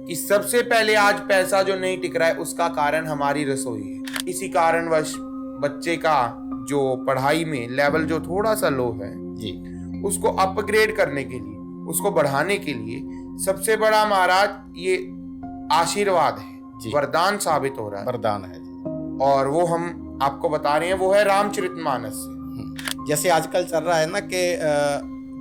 कि सबसे पहले आज पैसा जो नहीं टिक रहा है उसका कारण हमारी रसोई है। इसी कारणवश बच्चे का जो पढ़ाई में लेवल जो थोड़ा सा लो है जी उसको अपग्रेड करने के लिए, उसको बढ़ाने के लिए सबसे बड़ा महाराज ये आशीर्वाद है, जी वरदान साबित हो रहा है। वरदान है जी। और वो हम आपको बता रहे हैं, वो है रामचरितमानस से। जैसे आजकल चल रहा है ना कि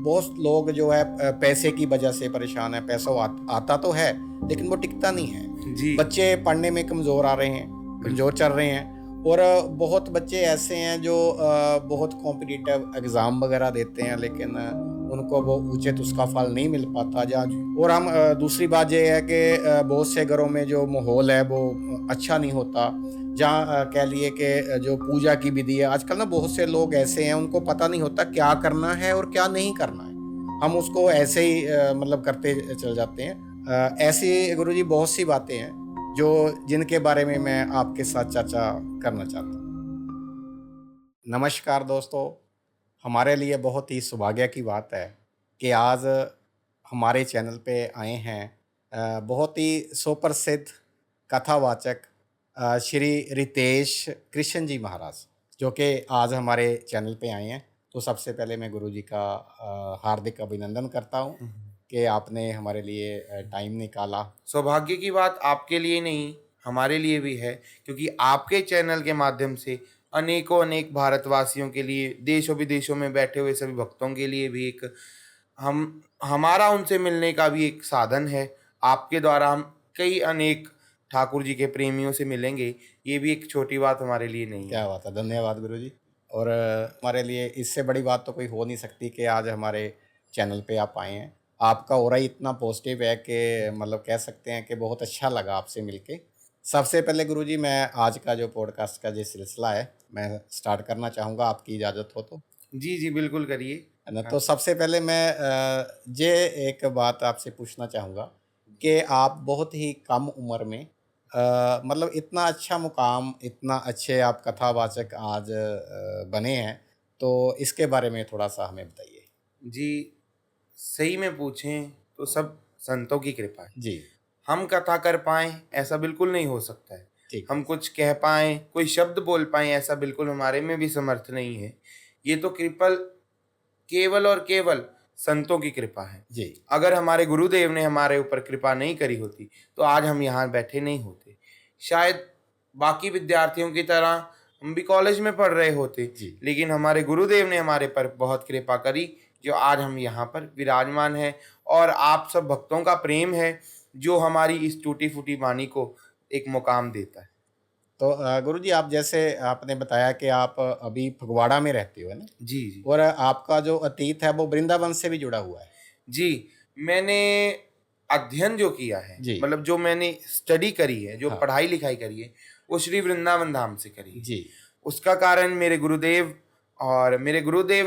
बहुत लोग जो है पैसे की वजह से परेशान है। पैसा आता तो है लेकिन वो टिकता नहीं है। जी बच्चे पढ़ने में कमज़ोर आ रहे हैं, कमज़ोर चल रहे हैं। और बहुत बच्चे ऐसे हैं जो बहुत कॉम्पिटिटिव एग्ज़ाम वगैरह देते हैं लेकिन उनको वो उचित उसका फल नहीं मिल पाता। जहाँ और हम दूसरी बात ये है कि बहुत से घरों में जो माहौल है वो अच्छा नहीं होता। जहाँ कह लिए कि जो पूजा की विधि है, आजकल ना बहुत से लोग ऐसे हैं उनको पता नहीं होता क्या करना है और क्या नहीं करना है। हम उसको ऐसे ही मतलब करते चल जाते हैं। ऐसी गुरुजी बहुत सी बातें हैं जो जिनके बारे में मैं आपके साथ चर्चा करना चाहता हूँ। नमस्कार दोस्तों, हमारे लिए बहुत ही सौभाग्य की बात है कि आज हमारे चैनल पे आए हैं बहुत ही सुप्रसिद्ध कथावाचक श्री रितेश कृष्ण जी महाराज, जो कि आज हमारे चैनल पे आए हैं। तो सबसे पहले मैं गुरु जी का हार्दिक अभिनंदन करता हूँ कि आपने हमारे लिए टाइम निकाला। सौभाग्य की बात आपके लिए नहीं, हमारे लिए भी है, क्योंकि आपके चैनल के माध्यम से अनेक भारतवासियों के लिए, देशों विदेशों में बैठे हुए सभी भक्तों के लिए भी एक हमारा उनसे मिलने का भी एक साधन है। आपके द्वारा हम कई अनेक ठाकुर जी के प्रेमियों से मिलेंगे, ये भी एक छोटी बात हमारे लिए नहीं है। क्या बात है, धन्यवाद गुरु जी। और हमारे लिए इससे बड़ी बात तो कोई हो नहीं सकती कि आज हमारे चैनल पे आप आए हैं। आपका ऑरा ही इतना पॉजिटिव है कि मतलब कह सकते हैं कि बहुत अच्छा लगा आपसे मिलके। सबसे पहले गुरु जी, मैं आज का जो पॉडकास्ट का जो सिलसिला है मैं स्टार्ट करना चाहूँगा, आपकी इजाज़त हो तो। जी जी बिल्कुल करिए। है ना? तो सबसे पहले मैं ये एक बात आपसे पूछना चाहूँगा कि आप बहुत ही कम उम्र में मतलब इतना अच्छा मुकाम, इतना अच्छे आप कथावाचक आज बने हैं, तो इसके बारे में थोड़ा-सा हमें बताइए? जी, सही में पूछें तो सब संतों की कृपा है। जी, हम कथा कर पाएँ ऐसा बिल्कुल नहीं हो सकता है। ठीक है। हम कुछ कह पाएँ, कोई शब्द बोल पाएँ ऐसा बिल्कुल हमारे में भी समर्थ नहीं है। ये तो केवल और केवल संतों की कृपा है। जी, अगर हमारे गुरुदेव ने हमारे ऊपर कृपा नहीं करी होती तो आज हम यहाँ बैठे नहीं होते। शायद बाकी विद्यार्थियों की तरह हम भी कॉलेज में पढ़ रहे होते, जी। लेकिन हमारे गुरुदेव ने हमारे पर बहुत कृपा करी, जो आज हम यहाँ पर विराजमान हैं। और आप सब भक्तों का प्रेम है जो हमारी इस टूटी-फूटी वाणी को एक मुकाम देता है। तो गुरुजी, आप जैसे आपने बताया कि आप अभी फगवाड़ा में रहते हो, है ना? जी, जी। और आपका जो अतीत है वो वृंदावन से भी जुड़ा हुआ है। जी, मैंने अध्ययन जो किया है, जी, मतलब जो मैंने स्टडी करी है, जो हाँ, पढ़ाई-लिखाई करी है, वो श्री वृंदावन धाम से करी है। जी, उसका कारण मेरे गुरुदेव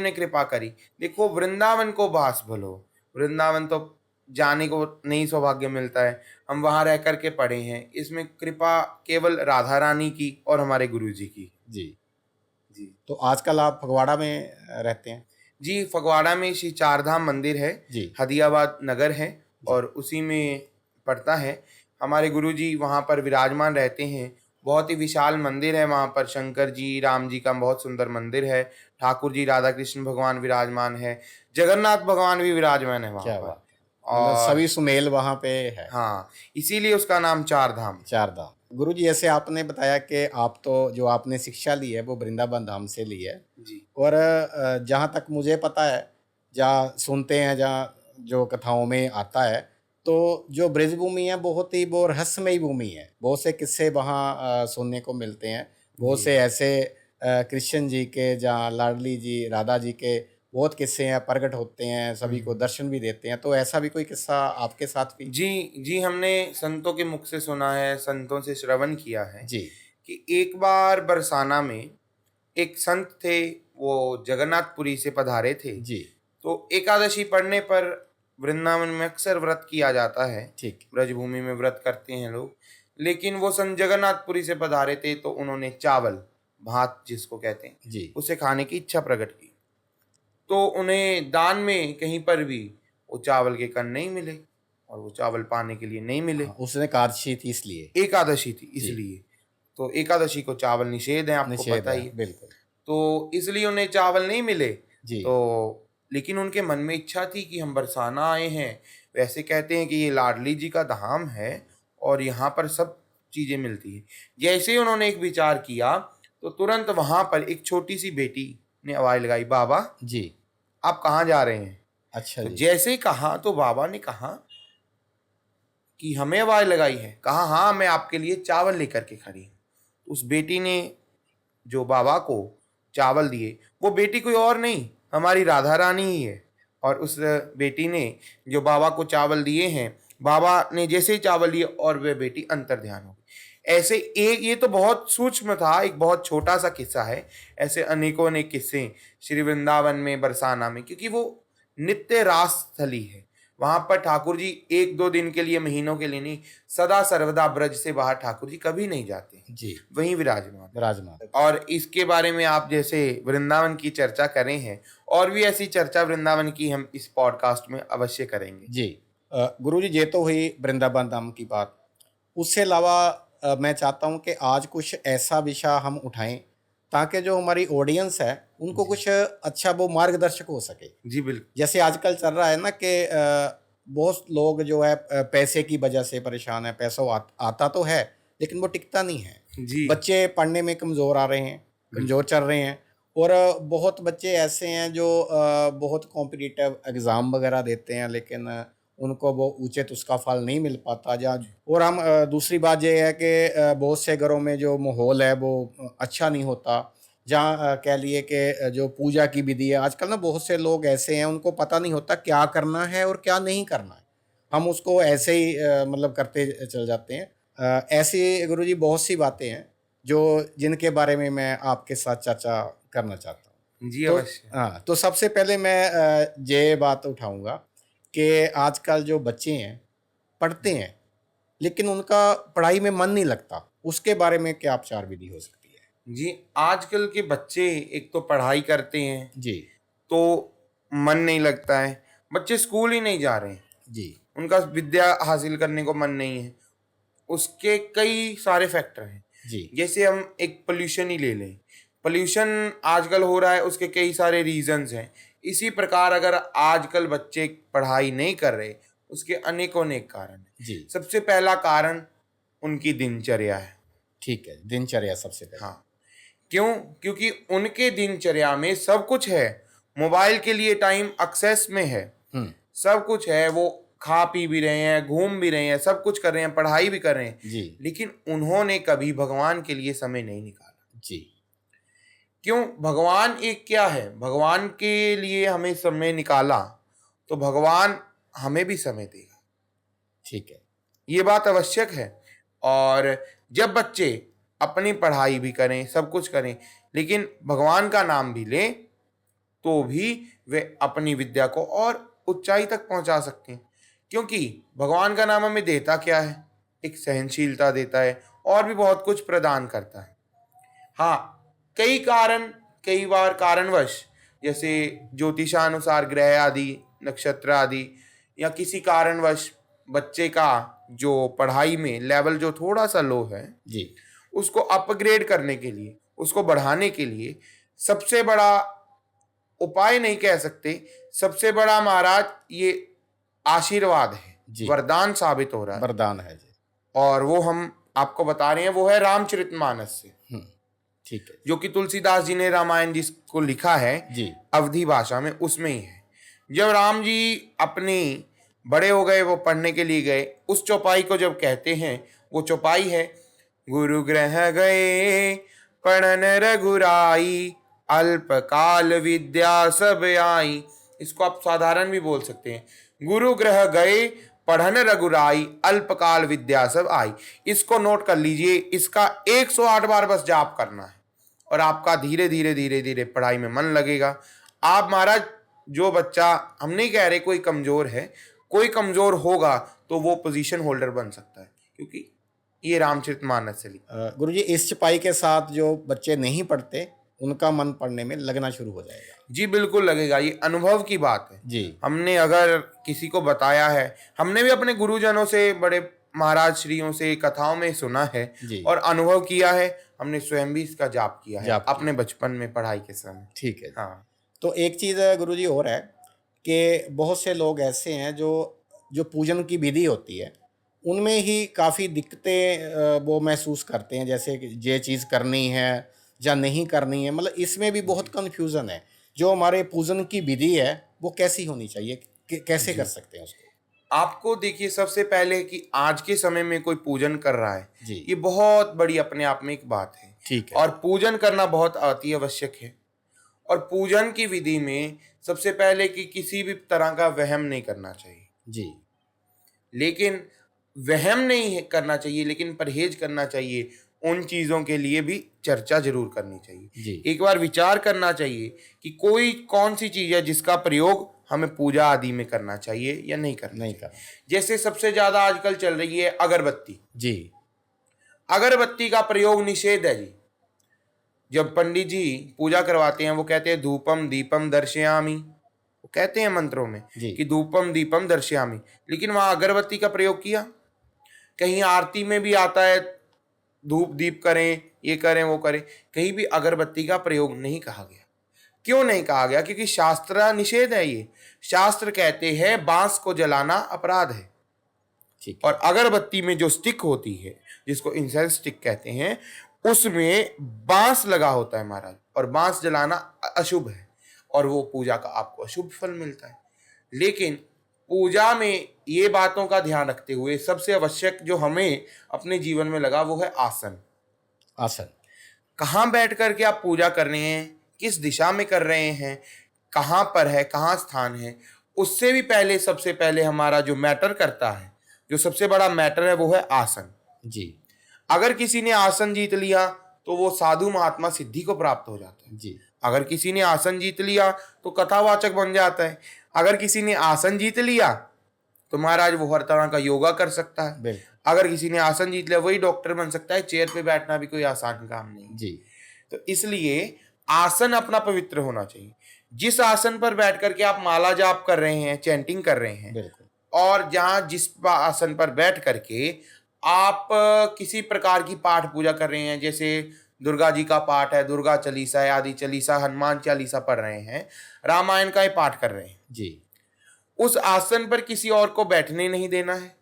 ने कृपा करी। देखो, वृंदावन को बास भलो, वृंदावन तो जाने को नहीं सौभाग्य मिलता है, हम वहाँ रह कर के पढ़े हैं। इसमें कृपा केवल राधा रानी की और हमारे गुरुजी की। जी। जी। तो आजकल आप फगवाड़ा में रहते हैं? जी, फगवाड़ा में श्री चारधाम मंदिर है, जी, हदियाबाद नगर है जी, और उसी में पड़ता है। हमारे गुरुजी वहाँ पर विराजमान रहते हैं। बहुत ही विशाल मंदिर है वहाँ पर, शंकर जी, राम जी का बहुत सुंदर मंदिर है। ठाकुर जी, राधा कृष्ण भगवान विराजमान है। जगन्नाथ भगवान भी विराजमान है वहाँ क्या पर। बात है! मतलब और सभी सुमेल वहाँ पे है। हाँ, इसीलिए उसका नाम चारधाम है। चारधाम। गुरुजी, जैसे आपने बताया कि आप तो जो आपने शिक्षा ली है वो वृंदावन धाम से ली है। जी, और जहाँ तक मुझे पता है, जहाँ सुनते हैं, जहाँ जो कथाओं में आता है, तो जो ब्रजभूमि है बहुत ही वो रहस्यमयी भूमि है। बहुत से किस्से वहाँ सुनने को मिलते हैं। बहुत जी। से ऐसे कृष्ण जी के, जहाँ लाडली जी, राधा जी के बहुत किस्से हैं, प्रकट होते हैं, हुँ, सभी को हुँ। दर्शन भी देते हैं। तो ऐसा भी कोई किस्सा आपके साथ भी? जी, जी, हमने संतों के मुख से सुना है, संतों से श्रवण किया है जी, कि एक बार बरसाना में एक संत थे, वो जगन्नाथपुरी से पधारे थे। जी, तो एकादशी पड़ने पर वृंदावन में अक्सर व्रत किया जाता है, ठीक। ब्रजभूमि में व्रत करते हैं लोग। लेकिन वो संत जगन्नाथपुरी से पधारे थे तो उन्होंने चावल, भात जिसको कहते हैं, जी, उसे खाने की इच्छा प्रकट की। तो उन्हें दान में कहीं पर भी वो चावल के कण नहीं मिले और वो चावल पाने के लिए नहीं मिले। हाँ, उसने एकादशी थी इसलिए। एकादशी थी जी। इसलिए। तो एकादशी को चावल निषेध है, आपको निषेध पता ही है, है। बिल्कुल। तो इसलिए उन्हें चावल नहीं मिले। जी। तो लेकिन उनके मन में इच्छा थी कि हम बरसाना आए हैं। वैसे कहते हैं कि ये लाडली जी का धाम है और यहाँ पर सब चीज़ें मिलती हैं। जैसे ही उन्होंने एक विचार किया तो तुरंत वहाँ पर एक छोटी सी बेटी ने आवाज़ लगाई, बाबा जी। आप कहाँ जा रहे हैं? अच्छा तो जी। जैसे ही कहा तो बाबा ने कहा कि हमें आवाज़ लगाई है। कहा हाँ, मैं आपके लिए चावल लेकर के खड़ी हूँ। उस बेटी ने जो बाबा को चावल दिए, वो बेटी कोई और नहीं, हमारी राधा रानी ही है। और उस बेटी ने जो बाबा को चावल दिए हैं, बाबा ने जैसे ही चावल लिए और वह बेटी अंतर्ध्यान हो गई। ऐसे एक, ये तो बहुत सूक्ष्म था, एक बहुत छोटा सा किस्सा है। ऐसे अनेकों अनेक किस्से श्री वृंदावन में, बरसाना में, क्योंकि वो नित्य रास स्थली है। वहां पर ठाकुर जी एक दो दिन के लिए, महीनों के लिए नहीं, सदा सर्वदा ब्रज से बाहर ठाकुर जी कभी नहीं जाते, जी। वहीं विराजमान। विराजमान। और इसके बारे में आप जैसे वृंदावन की चर्चा करें हैं, और भी ऐसी चर्चा वृंदावन की हम इस पॉडकास्ट में अवश्य करेंगे। जी। गुरु जी, ये तो हुई वृंदावन धाम की बात। उससे अलावा मैं चाहता हूँ कि आज कुछ ऐसा विषय हम उठाएं ताकि जो हमारी ऑडियंस है उनको कुछ अच्छा वो मार्गदर्शक हो सके। जी बिल्कुल। जैसे आजकल चल रहा है ना कि बहुत लोग जो है पैसे की वजह से परेशान है। पैसा आता तो है लेकिन वो टिकता नहीं है। जी बच्चे पढ़ने में कमज़ोर आ रहे हैं, कमज़ोर चल रहे हैं। और बहुत बच्चे ऐसे हैं जो बहुत कॉम्पिटिटिव एग्ज़ाम वगैरह देते हैं लेकिन उनको वो उचित उसका फल नहीं मिल पाता। जहाँ और हम दूसरी बात ये है कि बहुत से घरों में जो माहौल है वो अच्छा नहीं होता। जहाँ कह लिए कि जो पूजा की विधि है, आजकल ना बहुत से लोग ऐसे हैं उनको पता नहीं होता क्या करना है और क्या नहीं करना है। हम उसको ऐसे ही मतलब करते चल जाते हैं। ऐसी गुरुजी बहुत सी बातें हैं जो जिनके बारे में मैं आपके साथ चर्चा करना चाहता हूँ। जी तो अवश्य। हाँ, तो सबसे पहले मैं ये बात उठाऊंगा कि आजकल जो बच्चे हैं पढ़ते हैं लेकिन उनका पढ़ाई में मन नहीं लगता। उसके बारे में क्या उपचार विधि हो सकती है? जी, आजकल के बच्चे एक तो पढ़ाई करते हैं जी। तो मन नहीं लगता है। बच्चे स्कूल ही नहीं जा रहे हैं, जी। उनका विद्या हासिल करने को मन नहीं है। उसके कई सारे फैक्टर हैं। जी। जैसे हम एक पोल्यूशन ही ले लें, पोल्यूशन आजकल हो रहा है, उसके कई सारे रीजंस हैं। इसी प्रकार अगर आजकल बच्चे पढ़ाई नहीं कर रहे, उसके अनेकों अनेक कारण हैं। जी। सबसे पहला कारण उनकी दिनचर्या है। ठीक है, दिनचर्या सबसे पहले। हाँ, क्यों? क्योंकि उनके दिनचर्या में सब कुछ है। मोबाइल के लिए टाइम एक्सेस में है, सब कुछ है। वो खा पी भी रहे हैं, घूम भी रहे हैं, सब कुछ कर रहे हैं, पढ़ाई भी कर रहे हैं, जी। लेकिन उन्होंने कभी भगवान के लिए समय नहीं निकाला। जी। क्यों? भगवान एक क्या है, भगवान के लिए हमें समय निकाला तो भगवान हमें भी समय देगा। ठीक है। ये बात आवश्यक है। और जब बच्चे अपनी पढ़ाई भी करें, सब कुछ करें, लेकिन भगवान का नाम भी लें, तो भी वे अपनी विद्या को और ऊंचाई तक पहुंचा सकते हैं। क्योंकि भगवान का नाम हमें देता क्या है? एक सहनशीलता देता है और भी बहुत कुछ प्रदान करता है। हाँ, कई बार कारणवश, जैसे ज्योतिषानुसार ग्रह आदि, नक्षत्र आदि, या किसी कारणवश बच्चे का जो पढ़ाई में लेवल जो थोड़ा सा लो है, जी। उसको अपग्रेड करने के लिए, उसको बढ़ाने के लिए सबसे बड़ा उपाय नहीं कह सकते, सबसे बड़ा महाराज ये आशीर्वाद है, जी। वरदान साबित हो रहा है। वरदान है जी। और वो हम आपको बता रहे हैं, वो है रामचरितमानस से, ठीक है। जो कि तुलसीदास जी ने रामायण जिसको लिखा है जी। अवधी भाषा में, उसमें ही है। जब राम जी अपनी बड़े हो गए, वो पढ़ने के लिए गए, उस चौपाई को जब कहते हैं, वो चौपाई है, गुरु ग्रह गए पढ़न रघुराई, अल्पकाल विद्या सब आई। इसको आप साधारण भी बोल सकते हैं, गुरु ग्रह गए पढ़न रघुराई, अल्पकाल विद्या सब आई। इसको नोट कर लीजिए, इसका 108 बार बस जाप करना है और आपका धीरे धीरे धीरे धीरे पढ़ाई में मन लगेगा। आप महाराज, जो बच्चा, हम नहीं कह रहे कोई कमजोर है, कोई कमजोर होगा तो वो पोजीशन होल्डर बन सकता है, क्योंकि ये रामचरितमानस से लिखा। गुरुजी, इस चपाई के साथ जो बच्चे नहीं पढ़ते उनका मन पढ़ने में लगना शुरू हो जाएगा। जी बिल्कुल लगेगा, ये अनुभव की बात है। जी। हमने अगर किसी को बताया है, हमने भी अपने गुरुजनों से, बड़े महाराज श्रियों से कथाओं में सुना है जी। और अनुभव किया है। हमने स्वयं भी इसका जाप किया है जाप किया। अपने बचपन में पढ़ाई के समय। ठीक है। हाँ तो एक चीज़ गुरुजी और है कि बहुत से लोग ऐसे हैं जो जो पूजन की विधि होती है उनमें ही काफ़ी दिक्कतें वो महसूस करते हैं, जैसे कि ये चीज़ करनी है या नहीं करनी है, मतलब इसमें भी बहुत कन्फ्यूज़न है। जो हमारे पूजन की विधि है वो कैसी होनी चाहिए, कैसे कर सकते हैं उसको? आपको देखिए, सबसे पहले कि आज के समय में कोई पूजन कर रहा है, जी। ये बहुत बड़ी अपने आप में एक बात है। ठीक है। और पूजन करना बहुत अति आवश्यक है। और पूजन की विधि में सबसे पहले कि किसी भी तरह का वहम नहीं करना चाहिए। जी। लेकिन वहम नहीं करना चाहिए, लेकिन परहेज करना चाहिए। उन चीज़ों के लिए भी चर्चा जरूर करनी चाहिए। जी। एक बार विचार करना चाहिए कि कोई कौन सी चीज़ है जिसका प्रयोग हमें पूजा आदि में करना चाहिए या नहीं करना नहीं चाहिए। करना। जैसे सबसे ज़्यादा आजकल चल रही है अगरबत्ती। जी। अगरबत्ती का प्रयोग निषेध है जी। जब पंडित जी पूजा करवाते हैं, वो कहते हैं धूपम दीपम दर्शयामि, वो कहते हैं मंत्रों में जी। कि धूपम दीपम दर्शयामि, लेकिन वहाँ अगरबत्ती का प्रयोग किया। कहीं आरती में भी आता है धूप दीप करें, ये करें वो करें, कहीं भी अगरबत्ती का प्रयोग नहीं कहा गया। क्यों नहीं कहा गया? क्योंकि शास्त्र निषेध है। ये शास्त्र कहते हैं बांस को जलाना अपराध है। ठीक। और अगरबत्ती में जो स्टिक होती है, जिसको इंसेंस स्टिक कहते हैं, उसमें बांस लगा होता है महाराज, और बांस जलाना अशुभ है और वो पूजा का आपको अशुभ फल मिलता है। लेकिन पूजा में ये बातों का ध्यान रखते हुए सबसे आवश्यक जो हमें अपने जीवन में लगा वो है आसन। आसन कहाँ बैठ करके आप पूजा कर रहे हैं, किस दिशा में कर रहे हैं, कहाँ पर है, कहाँ स्थान है, उससे भी पहले सबसे पहले हमारा जो मैटर करता है, जो सबसे बड़ा मैटर है, वो है आसन। जी। अगर किसी ने आसन जीत लिया तो वो साधु महात्मा सिद्धि को प्राप्त हो जाता है। जी। अगर किसी ने आसन जीत लिया तो कथावाचक बन जाता है। अगर किसी ने आसन जीत लिया तो महाराज वो हर तरह का योगा कर सकता है। बिल्कुल। अगर किसी ने आसन जीत लिया वही डॉक्टर बन सकता है। चेयर पे बैठना भी कोई आसान काम नहीं। जी। तो इसलिए आसन अपना पवित्र होना चाहिए। जिस आसन पर बैठ करके आप माला जाप कर रहे हैं, चैंटिंग कर रहे हैं, बिल्कुल। और जहां जिस आसन पर बैठ करके आप किसी प्रकार की पाठ पूजा कर रहे हैं, जैसे दुर्गा जी का पाठ है, दुर्गा चालीसा है, आदि चालीसा, हनुमान चालीसा पढ़ रहे हैं, रामायण का ही पाठ कर रहे हैं, जी। उस आसन पर किसी और को बैठने नहीं देना है।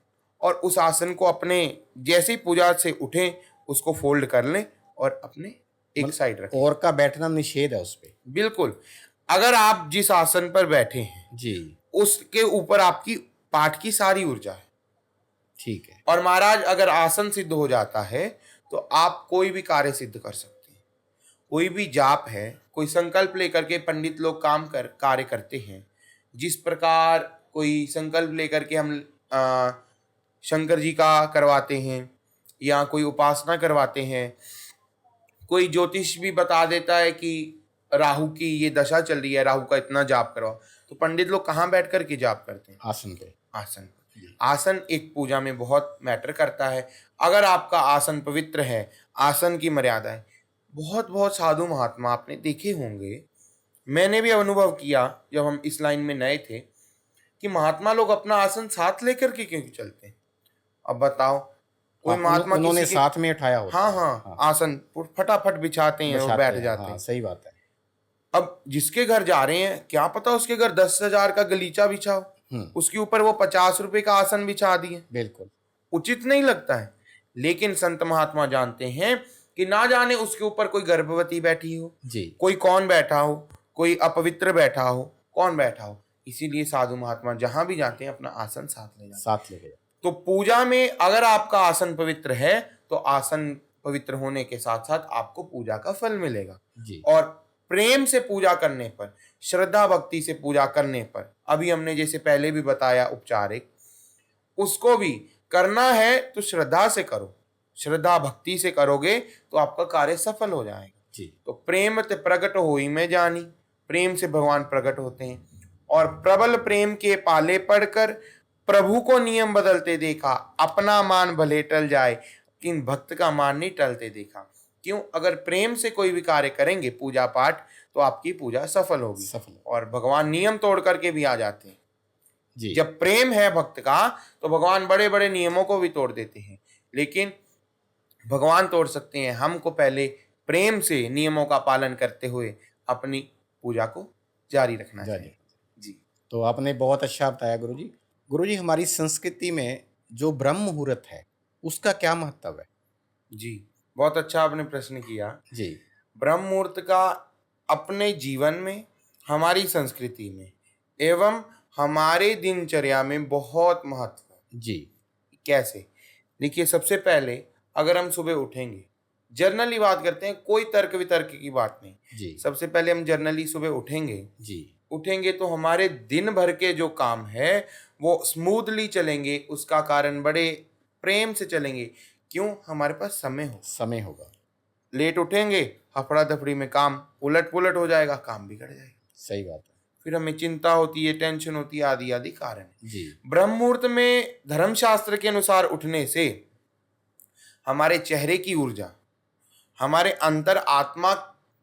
और उस आसन को अपने जैसे ही पूजा से उठें उसको फोल्ड कर लें और अपने एक साइड रखें। और का बैठना निषेध है उस पे। बिल्कुल। अगर आप जिस आसन पर बैठे हैं जी। उसके ऊपर आपकी पाठ की सारी ऊर्जा है। ठीक है। और महाराज अगर आसन सिद्ध हो जाता है तो आप कोई भी कार्य सिद्ध कर सकते हैं। कोई भी जाप है, कोई संकल्प लेकर के पंडित लोग कार्य करते हैं। जिस प्रकार कोई संकल्प लेकर के हम शंकर जी का करवाते हैं या कोई उपासना करवाते हैं, कोई ज्योतिष भी बता देता है कि राहु की ये दशा चल रही है, राहु का इतना जाप करवाओ, तो पंडित लोग कहाँ बैठ कर के जाप करते हैं? आसन पे। आसन। आसन एक पूजा में बहुत मैटर करता है। अगर आपका आसन पवित्र है, आसन की मर्यादा है, बहुत बहुत साधु महात्मा आपने देखे होंगे, मैंने भी अनुभव किया जब हम इस लाइन में नए थे, कि महात्मा लोग अपना आसन साथ लेकर के क्यों चलते हैं? अब बताओ, कोई महात्मा उन्होंने किसी साथ में उठाया होता हाँ है। हाँ आसन फटाफट बिछाते हैं और बैठ जाते हैं। हाँ, सही बात है। अब जिसके घर जा रहे हैं, क्या पता उसके घर 10,000 का गलीचा बिछाओ, उसके ऊपर वो 50 रुपए का आसन बिछा दिए। बिल्कुल उचित नहीं लगता है। लेकिन संत महात्मा जानते हैं कि ना जाने उसके ऊपर कोई गर्भवती बैठी हो जी। कोई कौन बैठा हो, कोई अपवित्र बैठा हो, कौन बैठा हो। इसीलिए साधु महात्मा जहां भी जाते हैं अपना आसन साथ ले जाते हैं। तो पूजा में अगर आपका आसन पवित्र है तो आसन पवित्र होने के साथ साथ आपको पूजा का फल मिलेगा जी। और प्रेम से पूजा करने पर, श्रद्धा भक्ति से पूजा करने पर, अभी हमने जैसे पहले भी बताया उपचारिक, उसको भी करना है तो श्रद्धा से करो। श्रद्धा भक्ति से करोगे तो आपका कार्य सफल हो जाएगा जी। तो प्रेम ते प्रकट होई में जानी, प्रेम से भगवान प्रकट होते हैं। और प्रबल प्रेम के पाले पड़कर प्रभु को नियम बदलते देखा, अपना मान भले टल जाए किन भक्त का मान नहीं टलते देखा। क्यों? अगर प्रेम से कोई भी कार्य करेंगे पूजा पाठ, तो आपकी पूजा सफल होगी। सफल। और भगवान नियम तोड़ करके भी आ जाते हैं। जी। जब प्रेम है भक्त का, तो भगवान बड़े बड़े नियमों को भी तोड़ देते हैं। लेकिन भगवान तोड़ सकते हैं, हमको पहले प्रेम से नियमों का पालन करते हुए अपनी पूजा को जारी रखना जारी। चाहिए। जी। तो आपने बहुत अच्छा बताया गुरुजी। गुरुजी, हमारी संस्कृति में जो ब्रह्म मुहूर्त है उसका क्या महत्व है? जी, बहुत अच्छा आपने प्रश्न किया। जी। ब्रह्म मुहूर्त का अपने जीवन में, हमारी संस्कृति में एवं हमारे दिनचर्या में बहुत महत्व है। जी। कैसे? देखिए, सबसे पहले अगर हम सुबह उठेंगे, जर्नली बात करते हैं, कोई तर्क वितर्क की बात नहीं। जी। सबसे पहले हम जर्नली सुबह उठेंगे, जी। उठेंगे तो हमारे दिन भर के जो काम है वो स्मूथली चलेंगे। उसका कारण बड़े प्रेम से चलेंगे। क्यों? हमारे पास समय हो। समय होगा। लेट उठेंगे, हफड़ा दफड़ी में काम उलट पुलट हो जाएगा, काम बिगड़ जाएगा। सही बात है। फिर हमें चिंता होती है, टेंशन होती है, आदि आदि कारण है। जी। ब्रह्म मुहूर्त में धर्मशास्त्र के अनुसार उठने से हमारे चेहरे की ऊर्जा, हमारे अंतर आत्मा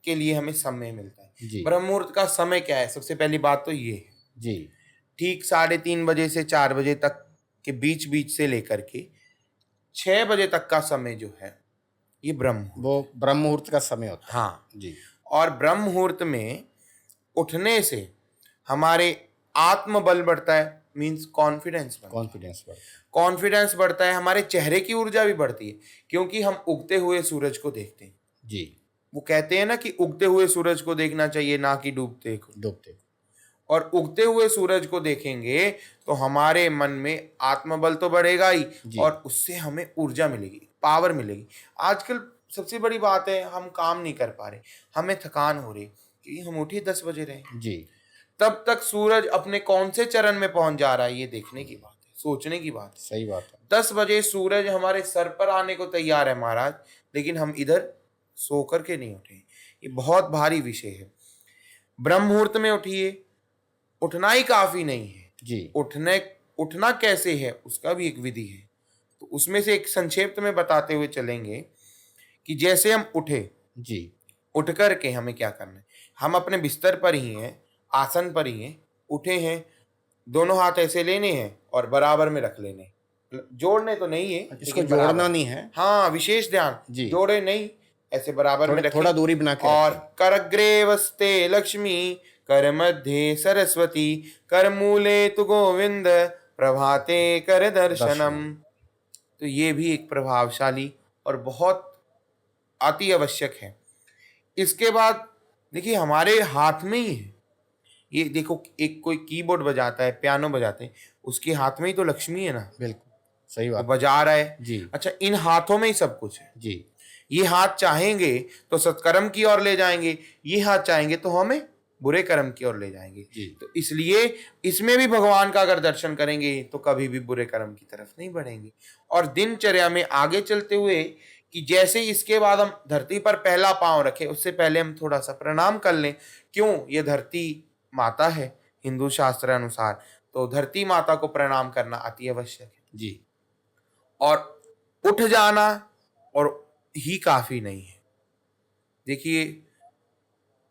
के लिए हमें समय मिलता है। जी। ब्रह्म मुहूर्त का समय क्या है? सबसे पहली बात तो ये है, जी। ठीक 3:30 बजे से 4 बजे तक के बीच बीच से लेकर के 6 बजे तक का समय जो है, ये ब्रह्म मुहूर्त। वो ब्रह्म मुहूर्त का समय होता है। हाँ। जी। और ब्रह्म मुहूर्त में उठने से हमारे आत्मबल बढ़ता है, मीन्स कॉन्फिडेंस बढ़ता है। कॉन्फिडेंस बढ़ता कॉन्फिडेंस बढ़ता है, हमारे चेहरे की ऊर्जा भी बढ़ती है, क्योंकि हम उगते हुए सूरज को देखते हैं। है। जी। वो कहते हैं ना कि उगते हुए सूरज को देखना चाहिए, ना कि डूबते को। डूबते। और उगते हुए सूरज को देखेंगे तो हमारे मन में आत्मबल तो बढ़ेगा ही, जी। और उससे हमें ऊर्जा मिलेगी, पावर मिलेगी। आजकल सबसे बड़ी बात है, हम काम नहीं कर पा रहे, हमें थकान हो रही, क्योंकि हम उठे 10 बजे रहे। जी। तब तक सूरज अपने कौन से चरण में पहुंच जा रहा है, ये देखने की बात है, सोचने की बात है। सही बात है। 10 बजे सूरज हमारे सर पर आने को तैयार है महाराज, लेकिन हम इधर सो करके नहीं उठे। ये बहुत भारी विषय है। ब्रह्म मुहूर्त में उठिए। उठना ही काफी नहीं है, जी। उठना कैसे है उसका भी एक विधि है। तो उसमें से एक संक्षेप में बताते हुए चलेंगे कि जैसे हम उठे, जी। उठ करके हमें क्या करना है। हम अपने बिस्तर पर ही हैं, आसन पर ही हैं, उठे हैं, दोनों हाथ ऐसे लेने हैं और बराबर में रख लेने, जोड़ने तो नहीं है, इसको लेकिन जोड़ना बराबर। नहीं है। हाँ, विशेष ध्यान, जी। जोड़े नहीं, ऐसे बराबर में रखें। थोड़ा दूरी बना के और रखें। करग्रे वस्ते लक्ष्मी, कर मध्य सरस्वती, कर मूले तु गोविंद, प्रभाते कर दर्शनम। तो ये भी एक प्रभावशाली और बहुत अति आवश्यक है। इसके बाद देखिए, हमारे हाथ में ही है। ये देखो, एक कोई कीबोर्ड बजाता है, पियानो बजाते हैं, उसके हाथ में ही तो लक्ष्मी है ना, बिल्कुल सही वो बात। बजा रहा है। जी। अच्छा, इन हाथों में ही सब कुछ है। जी। ये हाथ चाहेंगे तो सत्कर्म की ओर ले जाएंगे, ये हाथ चाहेंगे तो हमें बुरे कर्म की ओर ले जाएंगे। जी। तो इसलिए इसमें भी भगवान का अगर दर्शन करेंगे तो कभी भी बुरे कर्म की तरफ नहीं बढ़ेंगे। और दिनचर्या में आगे चलते हुए कि जैसे इसके बाद हम धरती पर पहला पांव रखें, उससे पहले हम थोड़ा सा प्रणाम कर लें। क्यों? ये धरती माता है हिंदू शास्त्र अनुसार, तो धरती माता को प्रणाम करना अति आवश्यक है। जी। और उठ जाना और ही काफी नहीं है। देखिए,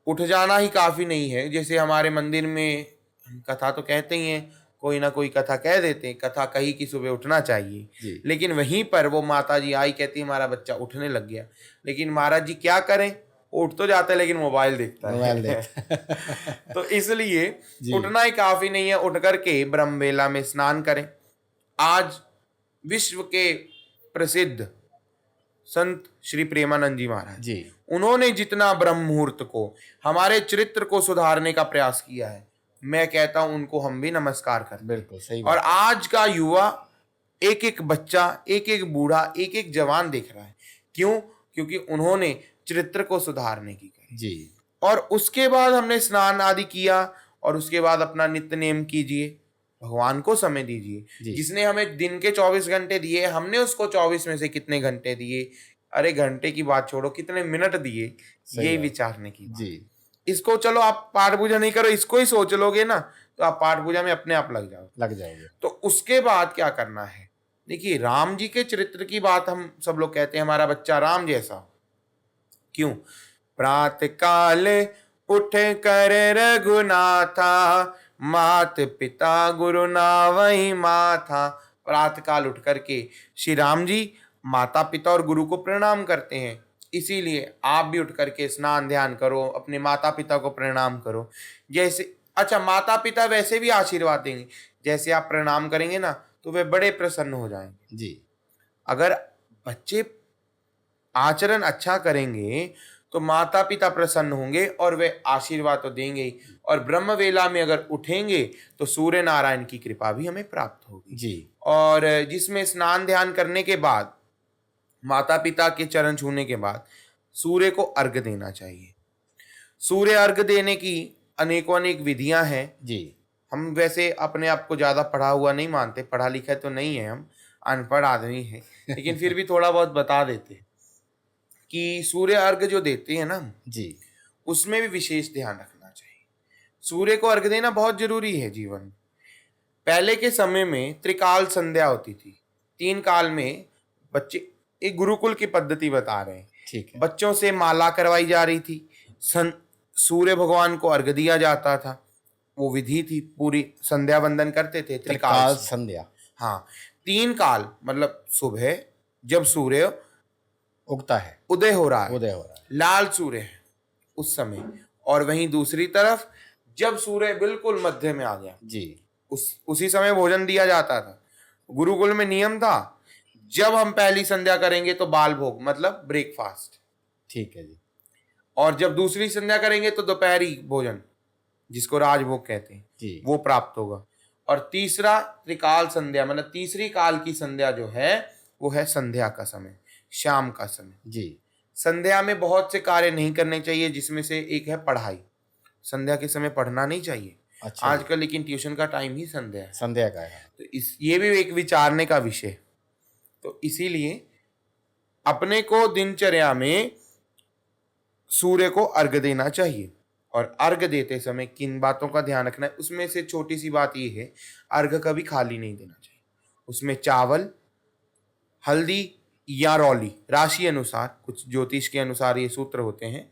उठ जाना ही काफी नहीं है। जैसे हमारे मंदिर में हम कथा तो कहते ही हैं, कोई ना कोई कथा कह देते हैं, कथा कही कि सुबह उठना चाहिए। जी। लेकिन वहीं पर वो माता जी आई, कहती है हमारा बच्चा उठने लग गया, लेकिन महाराज जी क्या करें, वो उठ तो जाता है लेकिन मोबाइल देखता है। मोबाइल देख। तो इसलिए जी। उठना ही काफी नहीं है। उठ करके ब्रह्म बेला में स्नान करें। आज विश्व के प्रसिद्ध संत श्री प्रेमानंद जी महाराज जी। उन्होंने जितना ब्रह्म मुहूर्त को, हमारे चरित्र को सुधारने का प्रयास किया है, मैं कहता हूं उनको हम भी नमस्कार करते हैं। बिल्कुल सही और बात। आज का युवा, एक एक बच्चा, एक एक बूढ़ा, एक एक जवान देख रहा है। क्यों? क्योंकि उन्होंने चरित्र को सुधारने की करी। जी। और उसके बाद हमने स्नान आदि किया, और उसके बाद अपना नित्य नेम कीजिए, भगवान को समय दीजिए। जी। जिसने हमें दिन के 24 घंटे दिए, हमने उसको 24 में से कितने घंटे दिए। अरे घंटे की बात छोड़ो, कितने मिनट दिए, ये विचारने की बात। जी। इसको चलो आप पाठ पूजा नहीं करो, इसको ही सोच लोगे ना, तो आप पाठ पूजा में अपने आप लग जाओगे। तो उसके बाद क्या करना है। देखिए, राम जी के चरित्र की बात हम सब लोग कहते हैं, हमारा बच्चा राम जैसा हो। क्यों? प्रात काल उठ कर रघुनाथा, मात पिता गुरु नावहि माथा। प्रात काल उठ करके श्री राम जी माता पिता और गुरु को प्रणाम करते हैं। इसीलिए आप भी उठ करके स्नान ध्यान करो, अपने माता पिता को प्रणाम करो। जैसे अच्छा, माता पिता वैसे भी आशीर्वाद देंगे, जैसे आप प्रणाम करेंगे ना तो वे बड़े प्रसन्न हो जाएंगे। जी। अगर बच्चे आचरण अच्छा करेंगे तो माता पिता प्रसन्न होंगे और वे आशीर्वाद तो देंगे ही, और ब्रह्म वेला में अगर उठेंगे तो सूर्य नारायण की कृपा भी हमें प्राप्त होगी। जी। और जिसमें स्नान ध्यान करने के बाद, माता पिता के चरण छूने के बाद सूर्य को अर्घ देना चाहिए। सूर्य अर्घ देने की अनेकों अनेक विधियां हैं। जी। हम वैसे अपने आप को ज्यादा पढ़ा हुआ नहीं मानते, पढ़ा लिखा तो नहीं है, हम अनपढ़ आदमी हैं, लेकिन फिर भी थोड़ा बहुत बता देते हैं कि सूर्य अर्घ जो देते हैं ना हम, जी। उसमें भी विशेष ध्यान रखना चाहिए। सूर्य को अर्घ देना बहुत जरूरी है जीवन में। पहले के समय में त्रिकाल संध्या होती थी। 3 काल में बच्चे, एक गुरुकुल की पद्धति बता रहे हैं, ठीक है। बच्चों से माला करवाई जा रही थी, सूर्य भगवान को अर्घ दिया जाता था। वो विधि थी, पूरी संध्या वंदन करते थे त्रिकाल संध्या। हाँ, 3 काल मतलब सुबह जब सूर्य उगता है, उदय हो रहा है, उदय हो रहा है, लाल सूर्य है उस समय, और वहीं दूसरी तरफ जब सूर्य बिल्कुल मध्य में आ गया, जी, उसी समय भोजन दिया जाता था। गुरुकुल में नियम था, जब हम पहली संध्या करेंगे तो बाल भोग मतलब ब्रेकफास्ट, ठीक है जी, और जब दूसरी संध्या करेंगे तो दोपहरी भोजन, जिसको राजभोग कहते हैं जी, वो प्राप्त होगा। और तीसरा त्रिकाल संध्या मतलब तीसरी काल की संध्या जो है वो है संध्या का समय, शाम का समय। जी, संध्या में बहुत से कार्य नहीं करने चाहिए, जिसमें से एक है पढ़ाई। संध्या के समय पढ़ना नहीं चाहिए। अच्छा, आजकल लेकिन ट्यूशन का टाइम ही संध्या है, संध्या का है। तो इस ये भी एक विचारने का विषय। तो इसीलिए अपने को दिनचर्या में सूर्य को अर्घ देना चाहिए, और अर्घ देते समय किन बातों का ध्यान रखना है, उसमें से छोटी सी बात ये है, अर्घ कभी खाली नहीं देना चाहिए। उसमें चावल, हल्दी या रौली, राशि अनुसार, कुछ ज्योतिष के अनुसार ये सूत्र होते हैं,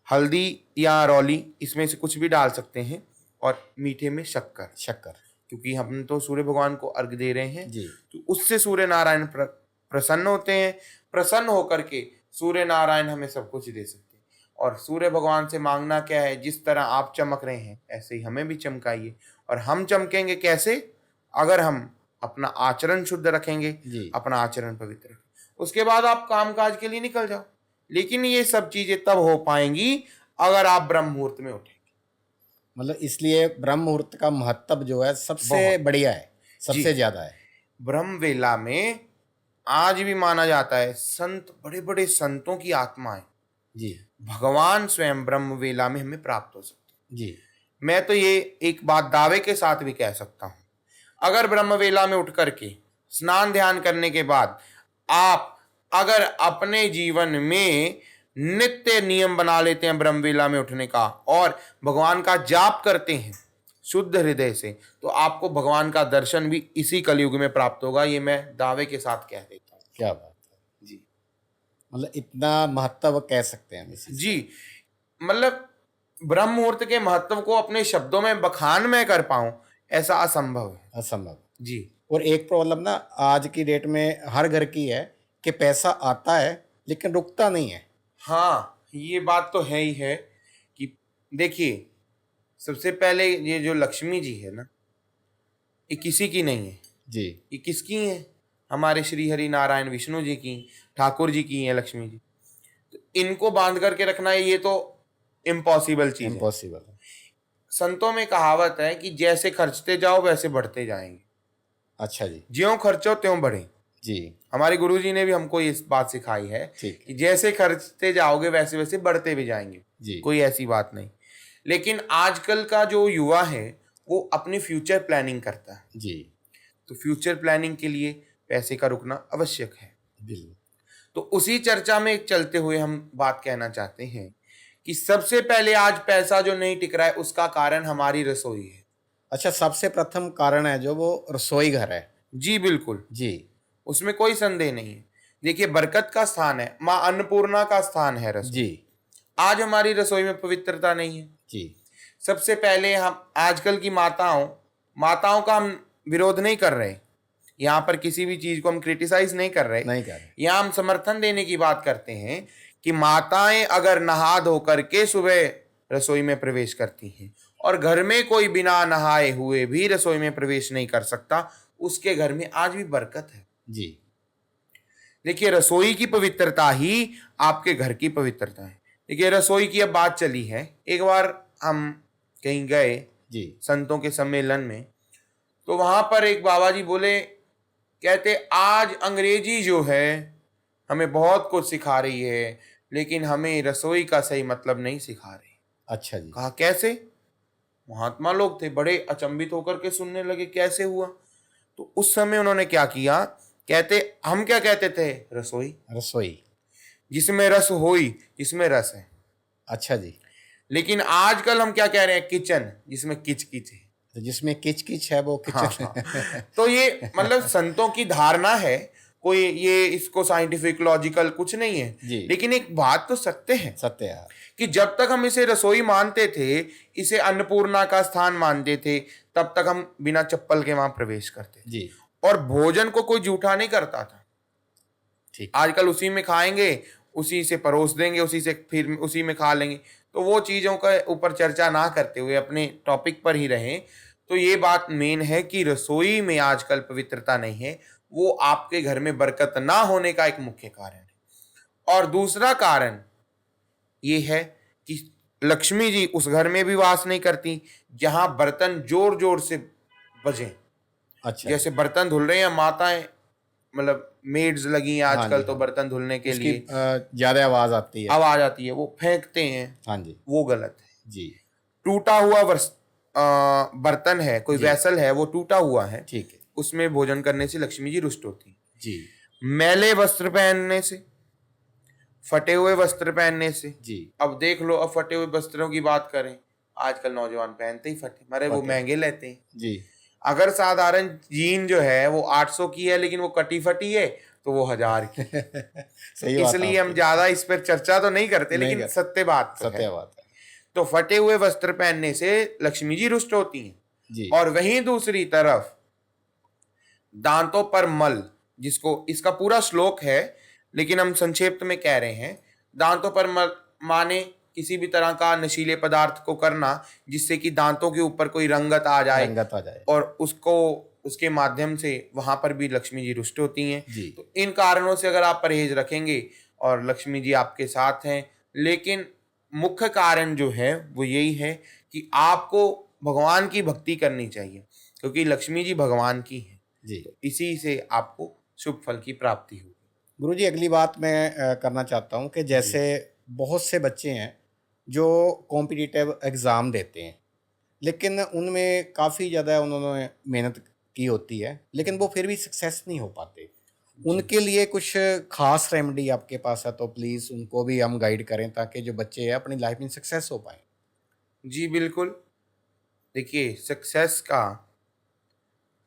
हल्दी या रौली इसमें से कुछ भी डाल सकते हैं, और मीठे में शक्कर, क्योंकि हम तो सूर्य भगवान को अर्घ दे रहे हैं जी, तो उससे सूर्य नारायण प्रसन्न होते हैं। प्रसन्न होकर के सूर्य नारायण हमें सब कुछ दे सकते हैं। और सूर्य भगवान से मांगना क्या है, जिस तरह आप चमक रहे हैं ऐसे ही हमें भी चमकाइए। और हम चमकेंगे कैसे? अगर हम अपना आचरण शुद्ध रखेंगे, जी, अपना आचरण पवित्र रखेंगे, उसके बाद आप काम काज के लिए निकल जाओ। लेकिन ये सब चीजें तब हो पाएंगी अगर आप ब्रह्म मुहूर्त में उठेंगे। मतलब इसलिए ब्रह्म मुहूर्त का महत्व जो है सबसे बहुत बढ़िया है, सबसे ज्यादा है। ब्रह्म वेला में आज भी माना जाता है, संत, बड़े बड़े संतों की आत्माएं, जी, भगवान स्वयं ब्रह्म वेला में हमें प्राप्त हो सकते हैं। जी, मैं तो ये एक बात दावे के साथ भी कह सकता हूं, अगर ब्रह्म वेला में उठ करके स्नान ध्यान करने के बाद आप अगर अपने जीवन में नित्य नियम बना लेते हैं ब्रह्म वेला में उठने का, और भगवान का जाप करते हैं शुद्ध हृदय से, तो आपको भगवान का दर्शन भी इसी कलयुग में प्राप्त होगा। ये मैं दावे के साथ कह देता हूँ। क्या बात है जी मतलब इतना महत्व कह सकते हैं हम इसी से। जी, मतलब ब्रह्म मुहूर्त के महत्व को अपने शब्दों में बखान में कर पाऊं ऐसा असंभव है। असंभव। जी, और एक प्रॉब्लम ना आज की डेट में हर घर की है कि पैसा आता है लेकिन रुकता नहीं है। हाँ, ये बात तो है ही है कि देखिए, सबसे पहले ये जो लक्ष्मी जी है ना, ये किसी की नहीं है। जी, ये किसकी है? हमारे श्री हरि नारायण विष्णु जी की, ठाकुर जी की है लक्ष्मी जी। तो इनको बांध करके रखना है, ये तो इम्पॉसिबल चीज है। इम्पॉसिबल है। संतों में कहावत है कि जैसे खर्चते जाओ वैसे बढ़ते जाएंगे, अच्छा जी, ज्यों खर्चो त्यों बढ़े। जी, हमारे गुरुजी ने भी हमको ये बात सिखाई है ठीक कि जैसे खर्चते जाओगे वैसे वैसे बढ़ते भी जाएंगे। जी, कोई ऐसी बात नहीं। लेकिन आजकल का जो युवा है वो अपनी फ्यूचर प्लानिंग करता है, जी, तो फ्यूचर प्लानिंग के लिए पैसे का रुकना आवश्यक है। बिल्कुल। तो उसी चर्चा में चलते हुए हम बात कहना चाहते हैं कि सबसे पहले आज पैसा जो नहीं टिक रहा है उसका कारण हमारी रसोई है। अच्छा, सबसे प्रथम कारण है जो वो रसोई घर है। जी बिल्कुल, जी, उसमें कोई संदेह नहीं है। देखिए, बरकत का स्थान है, माँ अन्नपूर्णा का स्थान है रसोई। जी आज हमारी रसोई में पवित्रता नहीं है। जी सबसे पहले हम आजकल की माताओं का हम विरोध नहीं कर रहे, यहाँ पर किसी भी चीज को हम क्रिटिसाइज नहीं कर रहे, नहीं कर रहे। यहाँ हम समर्थन देने की बात करते हैं कि माताएं अगर नहा धो करके सुबह रसोई में प्रवेश करती हैं और घर में कोई बिना नहाए हुए भी रसोई में प्रवेश नहीं कर सकता, उसके घर में आज भी बरकत है। जी देखिए, रसोई की पवित्रता ही आपके घर की पवित्रता है। देखिए, रसोई की अब बात चली है, एक बार हम कहीं गए जी संतों के सम्मेलन में, तो वहां पर एक बाबा जी बोले, कहते आज अंग्रेजी जो है हमें बहुत कुछ सिखा रही है, लेकिन हमें रसोई का सही मतलब नहीं सिखा रही। अच्छा जी। कहा कैसे? महात्मा लोग थे, बड़े अचंभित होकर के सुनने लगे, कैसे हुआ? तो उस समय उन्होंने क्या किया, कहते हम क्या कहते थे, रसोई, रसोई। जिसमें रस होई, जिसमें रस है। अच्छा जी। लेकिन आजकल हम क्या कह रहे हैं, किचन, जिसमें किच किच है। तो जिसमें किच किच है वो हाँ, किचन हाँ। तो ये मतलब संतों की धारणा है, कोई ये इसको साइंटिफिक लॉजिकल कुछ नहीं है जी। लेकिन एक बात तो सत्य है सत्य है कि जब तक हम इसे रसोई मानते थे, इसे अन्नपूर्णा का स्थान मानते थे, तब तक हम बिना चप्पल के वहां प्रवेश करते थे। जी। और भोजन को कोई जूठा नहीं करता था। ठीक। आजकल उसी में खाएंगे, उसी से परोस देंगे, उसी से फिर उसी में खा लेंगे। तो वो चीजों का ऊपर चर्चा ना करते हुए अपने टॉपिक पर ही रहें। तो ये बात मेन है कि रसोई में आजकल पवित्रता नहीं है, वो आपके घर में बरकत ना होने का एक मुख्य कारण है। और दूसरा कारण ये है कि लक्ष्मी जी उस घर में भी वास नहीं करती जहां बर्तन जोर जोर से बजें। अच्छा। जैसे बर्तन धुल रहे हैं माताएं, मतलब मेड्स लगी हैं हाँ आजकल, जी, तो हाँ। बर्तन धुलने के उसकी लिए ज्यादा आवाज आती है। आवाज आती है, वो फेंकते हैं, हाँ जी। वो गलत है। जी। टूटा हुआ बर्तन है, कोई जी। वैसल है, वो टूटा हुआ है, ठीक है। उसमें भोजन करने से लक्ष्मी जी रुष्ट होती है। जी। मैले वस्त्र पहनने से, फटे हुए वस्त्र पहनने से, जी। अब देख लो, अब फटे हुए वस्त्रों की बात करें, आजकल नौजवान पहनते ही फटे, मरे वो फटे। महंगे लेते हैं। जी। अगर साधारण जीन जो है वो 800 की है, लेकिन वो कटी फटी है, तो वो 1000 की। सही बात इसलिए हम आपकी। ज्यादा इस पर चर्चा तो नहीं करते, नहीं लेकिन करते। सत्य बात तो है। सत्य बात है। तो फटे हुए वस्त्र पहनने से लक्ष्मी जी रुष्ट होती हैं। जी। और वहीं दूसरी तरफ दांतों पर मल, जिसको इसका पूरा श्लोक है लेकिन हम संक्षेप में कह रहे हैं, दांतों पर मल माने किसी भी तरह का नशीले पदार्थ को करना जिससे कि दांतों के ऊपर कोई रंगत आ जाए, रंगत आ जाए, और उसको उसके माध्यम से वहां पर भी लक्ष्मी जी रुष्ट होती हैं। जी। तो इन कारणों से अगर आप परहेज रखेंगे और लक्ष्मी जी आपके साथ हैं, लेकिन मुख्य कारण जो है वो यही है कि आपको भगवान की भक्ति करनी चाहिए, क्योंकि लक्ष्मी जी भगवान की है। जी। तो इसी से आपको शुभ फल की प्राप्ति होगी। गुरुजी, अगली बात मैं करना चाहता हूँ कि जैसे बहुत से बच्चे हैं जो कॉम्पिटिटिव एग्ज़ाम देते हैं, लेकिन उनमें काफ़ी ज़्यादा उन्होंने मेहनत की होती है, लेकिन वो फिर भी सक्सेस नहीं हो पाते। उनके लिए कुछ खास रेमेडी आपके पास है तो प्लीज़ उनको भी हम गाइड करें, ताकि जो बच्चे हैं अपनी लाइफ में सक्सेस हो पाए। जी बिल्कुल। देखिए, सक्सेस का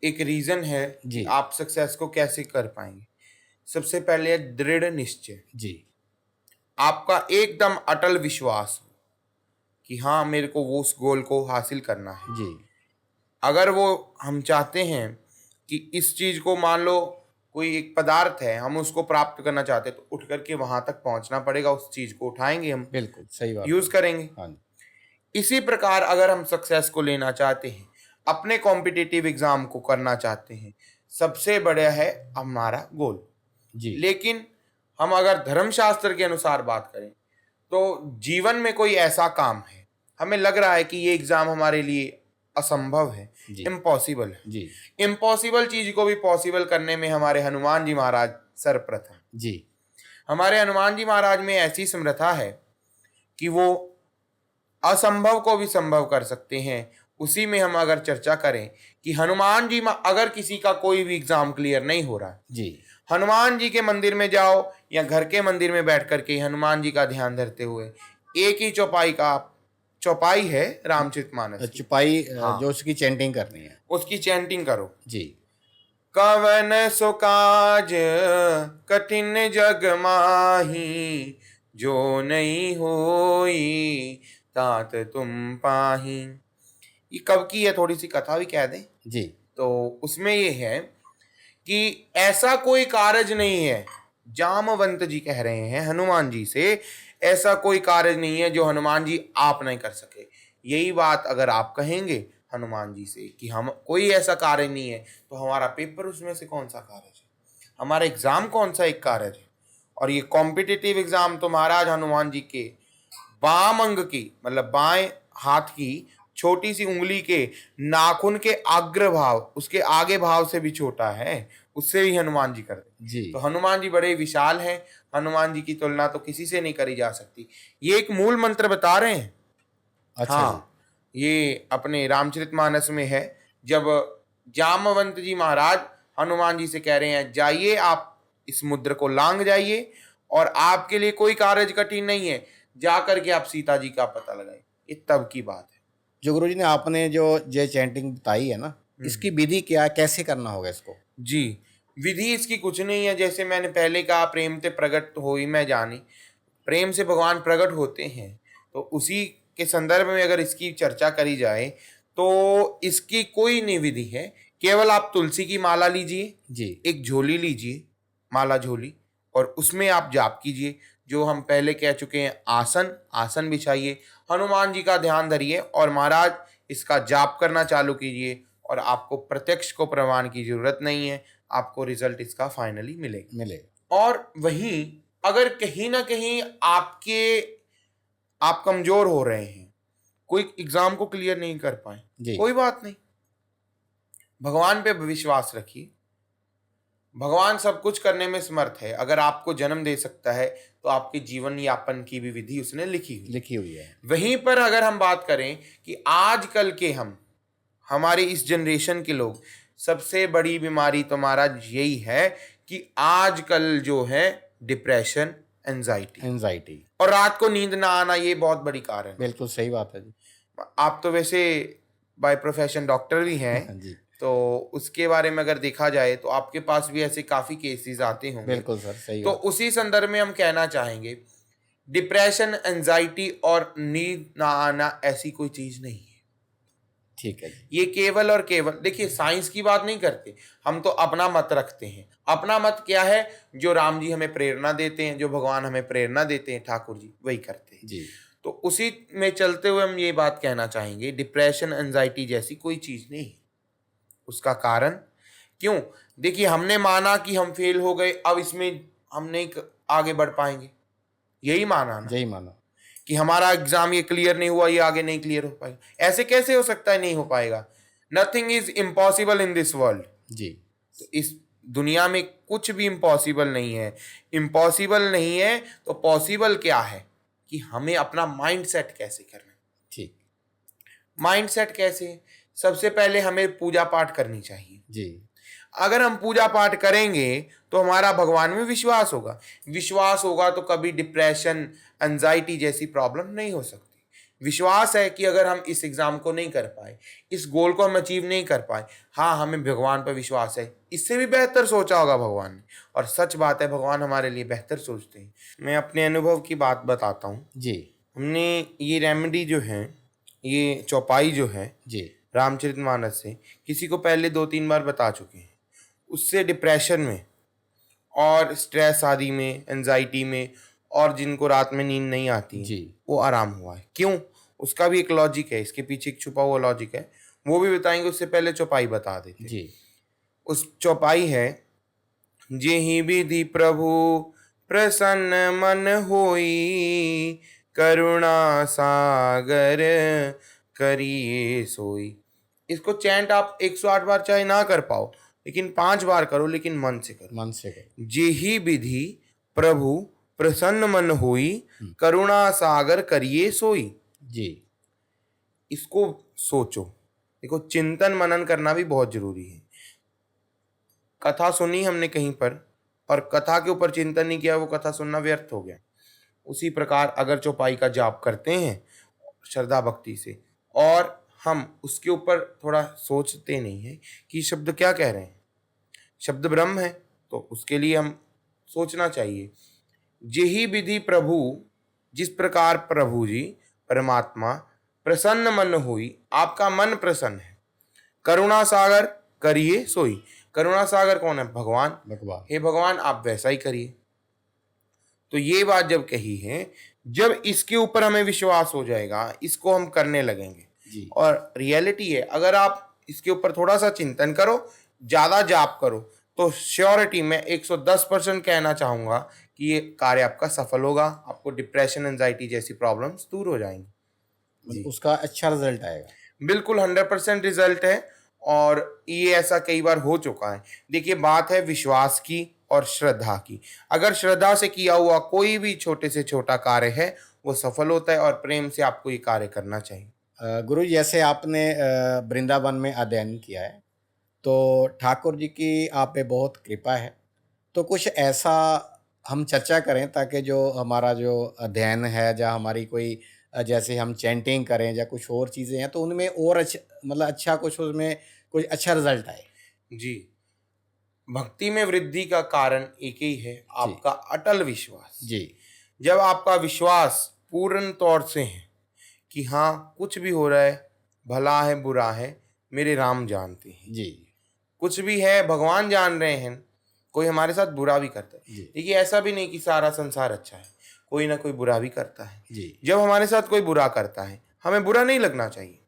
एक रीज़न है जी। कि आप सक्सेस को कैसे कर पाएंगे। सबसे पहले है दृढ़ निश्चय। जी। आपका एकदम अटल विश्वास हो कि हाँ, मेरे को वो उस गोल को हासिल करना है। जी। अगर वो हम चाहते हैं कि इस चीज को, मान लो कोई एक पदार्थ है, हम उसको प्राप्त करना चाहते हैं, तो उठ करके वहां तक पहुंचना पड़ेगा, उस चीज को उठाएंगे, हम बिल्कुल सही बात। यूज करेंगे। हाँ जी। इसी प्रकार अगर हम सक्सेस को लेना चाहते हैं, अपने कॉम्पिटिटिव एग्जाम को करना चाहते हैं, सबसे बड़ा है हमारा गोल। जी। लेकिन हम अगर धर्मशास्त्र के अनुसार बात करें, तो जीवन में कोई ऐसा काम है, हमें लग रहा है कि ये एग्जाम हमारे लिए असंभव है, जी। इम्पॉसिबल है। जी। इम्पॉसिबल चीज को भी पॉसिबल करने में हमारे हनुमान जी महाराज सर्वप्रथम। जी। हमारे हनुमान जी महाराज में ऐसी समर्था है कि वो असंभव को भी संभव कर सकते हैं। उसी में हम अगर चर्चा करें कि हनुमान जी, अगर किसी का कोई भी एग्जाम क्लियर नहीं हो रहा, जी। हनुमान जी के मंदिर में जाओ या घर के मंदिर में बैठ करके हनुमान जी का ध्यान धरते हुए, एक ही चौपाई है रामचरितमानस की, चुपाई हाँ, जो उसकी चैंटिंग करनी है, उसकी चैंटिंग करो। जी। कवन सो काज कठिन जग माही, जो नहीं होई तात तुम पाही। ये कब की है, थोड़ी सी कथा भी कह दें। जी तो उसमें ये है कि ऐसा कोई कारज नहीं है, जामवंत जी कह रहे हैं हनुमान जी से, ऐसा कोई कार्य नहीं है जो हनुमान जी आप नहीं कर सके। यही बात अगर आप कहेंगे हनुमान जी से कि हम कोई ऐसा कार्य नहीं है, तो हमारा पेपर उसमें से कौन सा कार्य है, हमारा एग्जाम कौन सा एक कार्य है। और ये कॉम्पिटिटिव एग्जाम तो महाराज हनुमान जी के वाम अंग की, मतलब बाएं हाथ की छोटी सी उंगली के नाखून के अग्र भाव, उसके आगे भाव से भी छोटा है, उससे भी हनुमान जी करते। जी तो हनुमान जी बड़े विशाल हैं, हनुमान जी की तुलना तो किसी से नहीं करी जा सकती। ये एक मूल मंत्र बता रहे हैं। अच्छा जी हाँ, ये अपने रामचरितमानस में है, जब जामवंत जी महाराज हनुमान जी से कह रहे हैं जाइए आप इस समुद्र को लांग जाइए, और आपके लिए कोई कार्य कठिन नहीं है, जा करके आप सीता जी का पता लगाए। ये तब की बात है। जो गुरुजी ने आपने जो जय चैंटिंग बताई है ना, इसकी विधि क्या है, कैसे करना होगा इसको? जी, विधि इसकी कुछ नहीं है, जैसे मैंने पहले कहा, प्रेम से प्रकट होई मैं जानी, प्रेम से भगवान प्रकट होते हैं। तो उसी के संदर्भ में अगर इसकी चर्चा करी जाए तो इसकी कोई नहीं विधि है। केवल आप तुलसी की माला लीजिए, जी एक झोली लीजिए, माला झोली, और उसमें आप जाप कीजिए। जो हम पहले कह चुके हैं, आसन, आसन बिछाइए, हनुमान जी का ध्यान धरिए और महाराज इसका जाप करना चालू कीजिए, और आपको प्रत्यक्ष को प्रमाण की जरूरत नहीं है, आपको रिजल्ट इसका फाइनली मिलेगा। मिलेगा। और वहीं अगर कहीं ना कहीं आप कमजोर हो रहे हैं, कोई एग्जाम को क्लियर नहीं कर पाए, जी कोई बात नहीं, भगवान पे विश्वास रखिए। भगवान सब कुछ करने में समर्थ है। अगर आपको जन्म दे सकता है तो आपके जीवन यापन की भी विधि उसने लिखी हुई है। वहीं पर अगर हम बात करें कि आजकल के हमारे इस जनरेशन के लोग, सबसे बड़ी बीमारी तो महाराज यही है कि आजकल जो है डिप्रेशन, एंजाइटी और रात को नींद ना आना, ये बहुत बड़ी कारण है। बिल्कुल सही बात है जी। आप तो वैसे बाय प्रोफेशन डॉक्टर भी हैं, जी तो उसके बारे में अगर देखा जाए तो आपके पास भी ऐसे काफी केसेस आते होंगे। बिल्कुल सर, सही तो बात। उसी संदर्भ में हम कहना चाहेंगे, डिप्रेशन, एंजाइटी और नींद ना आना ऐसी कोई चीज नहीं है। ठीक है जी। ये केवल और केवल, देखिए साइंस की बात नहीं करते, हम तो अपना मत रखते हैं। अपना मत क्या है? जो राम जी हमें प्रेरणा देते हैं, जो भगवान हमें प्रेरणा देते हैं, ठाकुर जी, वही करते हैं जी तो उसी में चलते हुए हम ये बात कहना चाहेंगे, डिप्रेशन, एंजाइटी जैसी कोई चीज नहीं है। उसका कारण क्यों? देखिए, हमने माना कि हम फेल हो गए, अब इसमें हम नहीं आगे बढ़ पाएंगे, यही माना ना, यही माना कि हमारा एग्जाम ये क्लियर नहीं हुआ, ये आगे नहीं क्लियर हो पाएगा। ऐसे कैसे हो सकता है नहीं हो पाएगा? Nothing is impossible in this world. जी। तो इस दुनिया में कुछ भी इम्पॉसिबल नहीं है। इम्पॉसिबल नहीं है तो पॉसिबल क्या है कि हमें अपना माइंड सेट कैसे करना है। ठीक। माइंड सेट कैसे? सबसे पहले हमें पूजा पाठ करनी चाहिए। जी अगर हम पूजा पाठ करेंगे तो हमारा भगवान में विश्वास होगा। विश्वास होगा तो कभी डिप्रेशन, एंजाइटी जैसी प्रॉब्लम नहीं हो सकती। विश्वास है कि अगर हम इस एग्जाम को नहीं कर पाए, इस गोल को हम अचीव नहीं कर पाए, हाँ, हमें भगवान पर विश्वास है, इससे भी बेहतर सोचा होगा भगवान ने। और सच बात है, भगवान हमारे लिए बेहतर सोचते हैं। मैं अपने अनुभव की बात बताता हूँ। जी हमने ये रेमेडी जो है, ये चौपाई जो है जी रामचरितमानस से, किसी को पहले 2-3 बार बता चुके हैं। उससे डिप्रेशन में और स्ट्रेस आदि में, एंजाइटी में, और जिनको रात में नींद नहीं आती जी वो आराम हुआ है। क्यों? उसका भी एक लॉजिक है, इसके पीछे एक छुपा हुआ लॉजिक है, वो भी बताएंगे। उससे पहले चौपाई बता देते। जी उस चौपाई है, जेहि विधि प्रभु प्रसन्न मन होई, करुणा सागर करिए सोई। इसको चैंट आप 108 बार चाहे ना कर पाओ, लेकिन 5 बार करो, लेकिन मन से करो। मन से करो। जेहि विधि प्रभु प्रसन्न मन होई, करुणा सागर करिए सोई। जी इसको सोचो। देखो, चिंतन मनन करना भी बहुत जरूरी है। कथा सुनी हमने कहीं पर और कथा के ऊपर चिंतन नहीं किया, वो कथा सुनना व्यर्थ हो गया। उसी प्रकार अगर चौपाई का जाप करते हैं श्रद्धा भक्ति से, और हम उसके ऊपर थोड़ा सोचते नहीं है कि शब्द क्या कह रहे हैं, शब्द ब्रह्म है, तो उसके लिए हम सोचना चाहिए। जेहि विधि प्रभु, जिस प्रकार प्रभु जी परमात्मा प्रसन्न मन हुई, आपका मन प्रसन्न है। करुणा सागर करिए सोई। करुणा सागर कौन है? भगवान। भगवान। हे भगवान, आप वैसा ही करिए। तो ये बात जब कही है, जब इसके ऊपर हमें विश्वास हो जाएगा, इसको हम करने लगेंगे जी। और रियलिटी है, अगर आप इसके ऊपर थोड़ा सा चिंतन करो, ज्यादा जाप करो, तो श्योरिटी में 110% कहना चाहूंगा कि ये कार्य आपका सफल होगा। आपको डिप्रेशन, एंजाइटी जैसी प्रॉब्लम्स दूर हो जाएंगी। जी, उसका अच्छा रिजल्ट आएगा। बिल्कुल 100% रिजल्ट है और ये ऐसा कई बार हो चुका है। देखिए, बात है विश्वास की और श्रद्धा की। अगर श्रद्धा से किया हुआ कोई भी छोटे से छोटा कार्य है, वो सफल होता है और प्रेम से आपको ये कार्य करना चाहिए। गुरु, जैसे आपने वृंदावन में अध्ययन किया है, तो ठाकुर जी की आप पे बहुत कृपा है। तो कुछ ऐसा हम चर्चा करें ताकि जो हमारा जो अध्ययन है, या हमारी कोई जैसे हम चैंटिंग करें या कुछ और चीज़ें हैं, तो उनमें और अच्छा, मतलब अच्छा कुछ उसमें कुछ अच्छा रिजल्ट आए। जी, भक्ति में वृद्धि का कारण एक ही है, आपका अटल विश्वास। जी। जब आपका विश्वास पूर्ण तौर से है कि हाँ, कुछ भी हो रहा है, भला है बुरा है, मेरे राम जानते हैं। जी। कुछ भी है, भगवान जान रहे हैं। कोई हमारे साथ बुरा भी करता है। जी। देखिए, ऐसा भी नहीं कि सारा संसार अच्छा है, कोई ना कोई बुरा भी करता है। जी। जब हमारे साथ कोई बुरा करता है, हमें बुरा नहीं लगना चाहिए।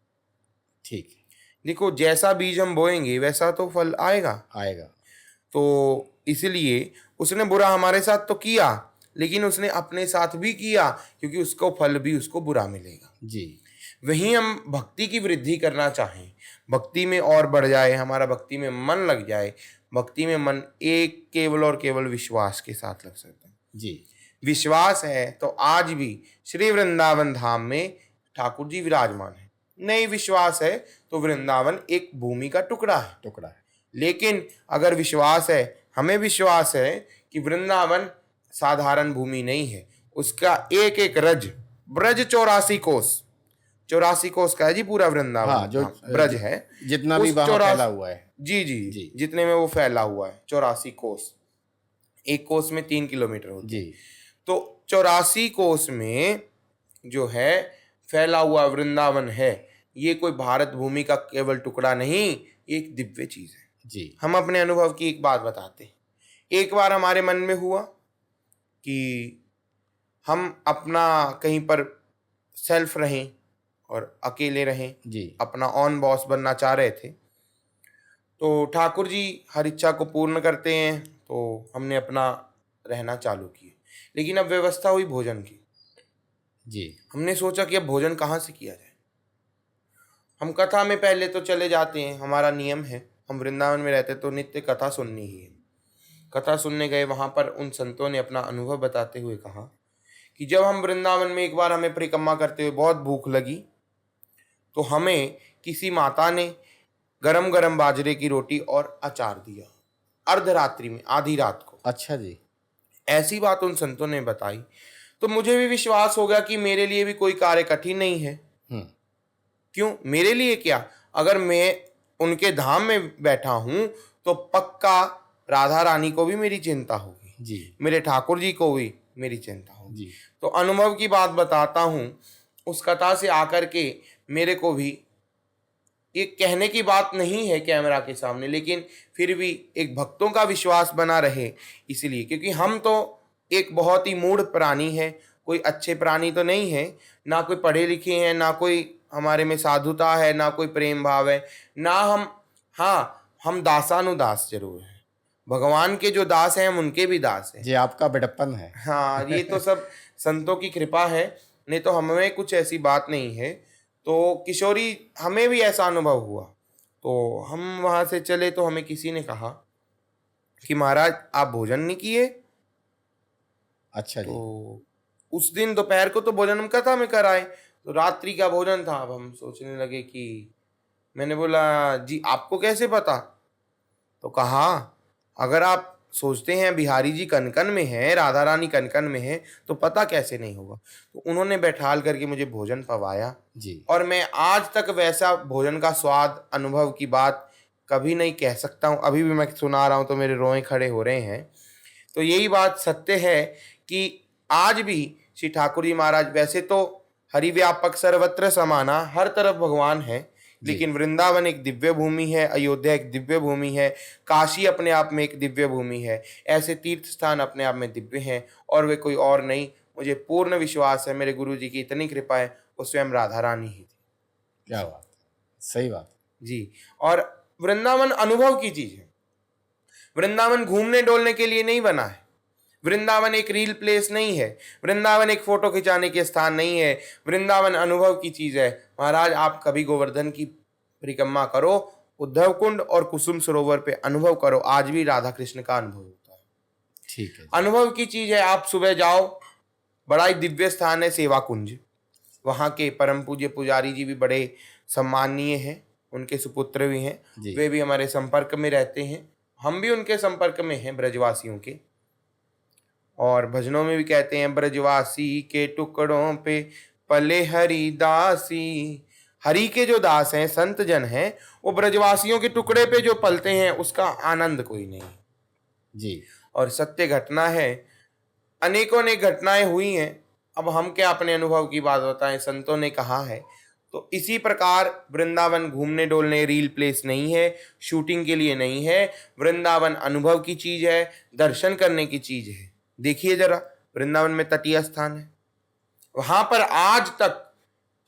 ठीक है। देखो, जैसा बीज हम बोएंगे वैसा तो फल आएगा। आएगा। तो इसलिए उसने बुरा हमारे साथ तो किया, लेकिन उसने अपने साथ भी किया, क्योंकि उसको फल भी उसको बुरा मिलेगा। जी। वहीं हम भक्ति की वृद्धि करना चाहें, भक्ति में और बढ़ जाए, हमारा भक्ति में मन लग जाए, भक्ति में मन एक केवल और केवल विश्वास के साथ लग सकता है। जी। विश्वास है तो आज भी श्री वृंदावन धाम में ठाकुर जी विराजमान है। नहीं विश्वास है तो वृंदावन एक भूमि का टुकड़ा है। टुकड़ा है। लेकिन अगर विश्वास है, हमें विश्वास है कि वृंदावन साधारण भूमि नहीं है, उसका एक एक रज, ब्रज 84 कोस, 84 कोस का है जी पूरा वृंदावन। हाँ, जो ब्रज है, जितना भी उस वहाँ 84 फैला हुआ है। जी जी जी। जितने में वो फैला हुआ है 84 कोस। एक कोस में 3 किलोमीटर होती है। जी। तो 84 कोस में जो है फैला हुआ वृंदावन है, ये कोई भारत भूमि का केवल टुकड़ा नहीं, ये एक दिव्य चीज है। जी। हम अपने अनुभव की एक बात बताते हैं। एक बार हमारे मन में हुआ कि हम अपना कहीं पर सेल्फ रहें और अकेले रहें, जी। अपना ऑन बॉस बनना चाह रहे थे। तो ठाकुर जी हर इच्छा को पूर्ण करते हैं, तो हमने अपना रहना चालू किया। लेकिन अब व्यवस्था हुई भोजन की। जी। हमने सोचा कि अब भोजन कहाँ से किया जाए। हम कथा में पहले तो चले जाते हैं, हमारा नियम है, हम वृंदावन में रहते तो नित्य कथा सुननी ही है। कथा सुनने गए, वहाँ पर उन संतों ने अपना अनुभव बताते हुए कहा कि जब हम वृंदावन में एक बार हमें परिक्रमा करते हुए बहुत भूख लगी, तो हमें किसी माता ने गरम गरम बाजरे की रोटी और अचार दिया, अर्धरात्रि में, आधी रात को। अच्छा जी। ऐसी बात उन संतों ने बताई तो मुझे भी विश्वास हो गया कि मेरे लिए भी कोई कार्य कठिन नहीं है। क्यों मेरे लिए क्या, अगर मैं उनके धाम में बैठा हूं तो पक्का राधा रानी को भी मेरी चिंता होगी जी। मेरे ठाकुर जी को भी मेरी चिंता होगी जी। तो अनुभव की बात बताता हूं। उस कथा से आकर के मेरे को भी, ये कहने की बात नहीं है कैमरा के सामने, लेकिन फिर भी एक भक्तों का विश्वास बना रहे, इसलिए क्योंकि हम तो एक बहुत ही मूढ़ प्राणी है, कोई अच्छे प्राणी तो नहीं है, ना कोई पढ़े लिखे हैं, ना कोई हमारे में साधुता है, ना कोई प्रेम भाव है, ना हम, हाँ हम दासानुदास जरूर हैं, भगवान के जो दास हैं हम उनके भी दास हैं। जी, आपका बड़प्पन है। हाँ, ये तो सब संतों की कृपा है, नहीं तो हमें कुछ ऐसी बात नहीं है। तो किशोरी हमें भी ऐसा अनुभव हुआ, तो हम वहाँ से चले तो हमें किसी ने कहा कि महाराज आप भोजन नहीं किए। अच्छा जी। तो उस दिन दोपहर को तो भोजन हम कथा में कराए, तो रात्रि का भोजन था। अब हम सोचने लगे कि, मैंने बोला जी आपको कैसे पता? तो कहा अगर आप सोचते हैं बिहारी जी कनकन में है, राधा रानी कनकन में है, तो पता कैसे नहीं होगा। तो उन्होंने बैठाल करके मुझे भोजन पवाया जी। और मैं आज तक वैसा भोजन का स्वाद, अनुभव की बात कभी नहीं कह सकता हूँ। अभी भी मैं सुना रहा हूँ तो मेरे रोए खड़े हो रहे हैं। तो यही बात सत्य है कि आज भी श्री ठाकुर जी महाराज, वैसे तो हरिव्यापक सर्वत्र समाना, हर तरफ भगवान है, जी। लेकिन वृंदावन एक दिव्य भूमि है, अयोध्या एक दिव्य भूमि है, काशी अपने आप में एक दिव्य भूमि है। ऐसे तीर्थ स्थान अपने आप में दिव्य हैं और वे कोई और नहीं। मुझे पूर्ण विश्वास है मेरे गुरु जी की इतनी कृपा है, वो स्वयं राधा रानी ही थी। क्या बात है, सही बात। जी। और वृंदावन अनुभव की चीज है। वृंदावन घूमने डोलने के लिए नहीं बना है। वृंदावन एक रील प्लेस नहीं है। वृंदावन एक फोटो खिंचाने के स्थान नहीं है। वृंदावन अनुभव की चीज है। महाराज, आप कभी गोवर्धन की परिक्रमा करो, उद्धव कुंड और कुसुम सरोवर पे अनुभव करो, आज भी राधा कृष्ण का अनुभव होता है। ठीक है। अनुभव की चीज है। आप सुबह जाओ, बड़ा ही दिव्य स्थान है सेवा कुंज। वहाँ के परम पूज्य पुजारी जी भी बड़े सम्माननीय हैं, उनके सुपुत्र भी हैं, जी। वे भी हमारे संपर्क में रहते हैं, हम भी उनके संपर्क में हैं, ब्रजवासियों के। और भजनों में भी कहते हैं, ब्रजवासी के टुकड़ों पे पले हरिदासी। हरि के जो दास हैं, संत जन हैं, वो ब्रजवासियों के टुकड़े पे जो पलते हैं, उसका आनंद कोई नहीं। जी। और सत्य घटना है, अनेकों अनेक घटनाएं हुई हैं। अब हम क्या अपने अनुभव की बात बताएं, संतों ने कहा है। तो इसी प्रकार वृंदावन घूमने डोलने रील प्लेस नहीं है, शूटिंग के लिए नहीं है। वृंदावन अनुभव की चीज है, दर्शन करने की चीज है। देखिए जरा, वृंदावन में तटीय स्थान है, वहां पर आज तक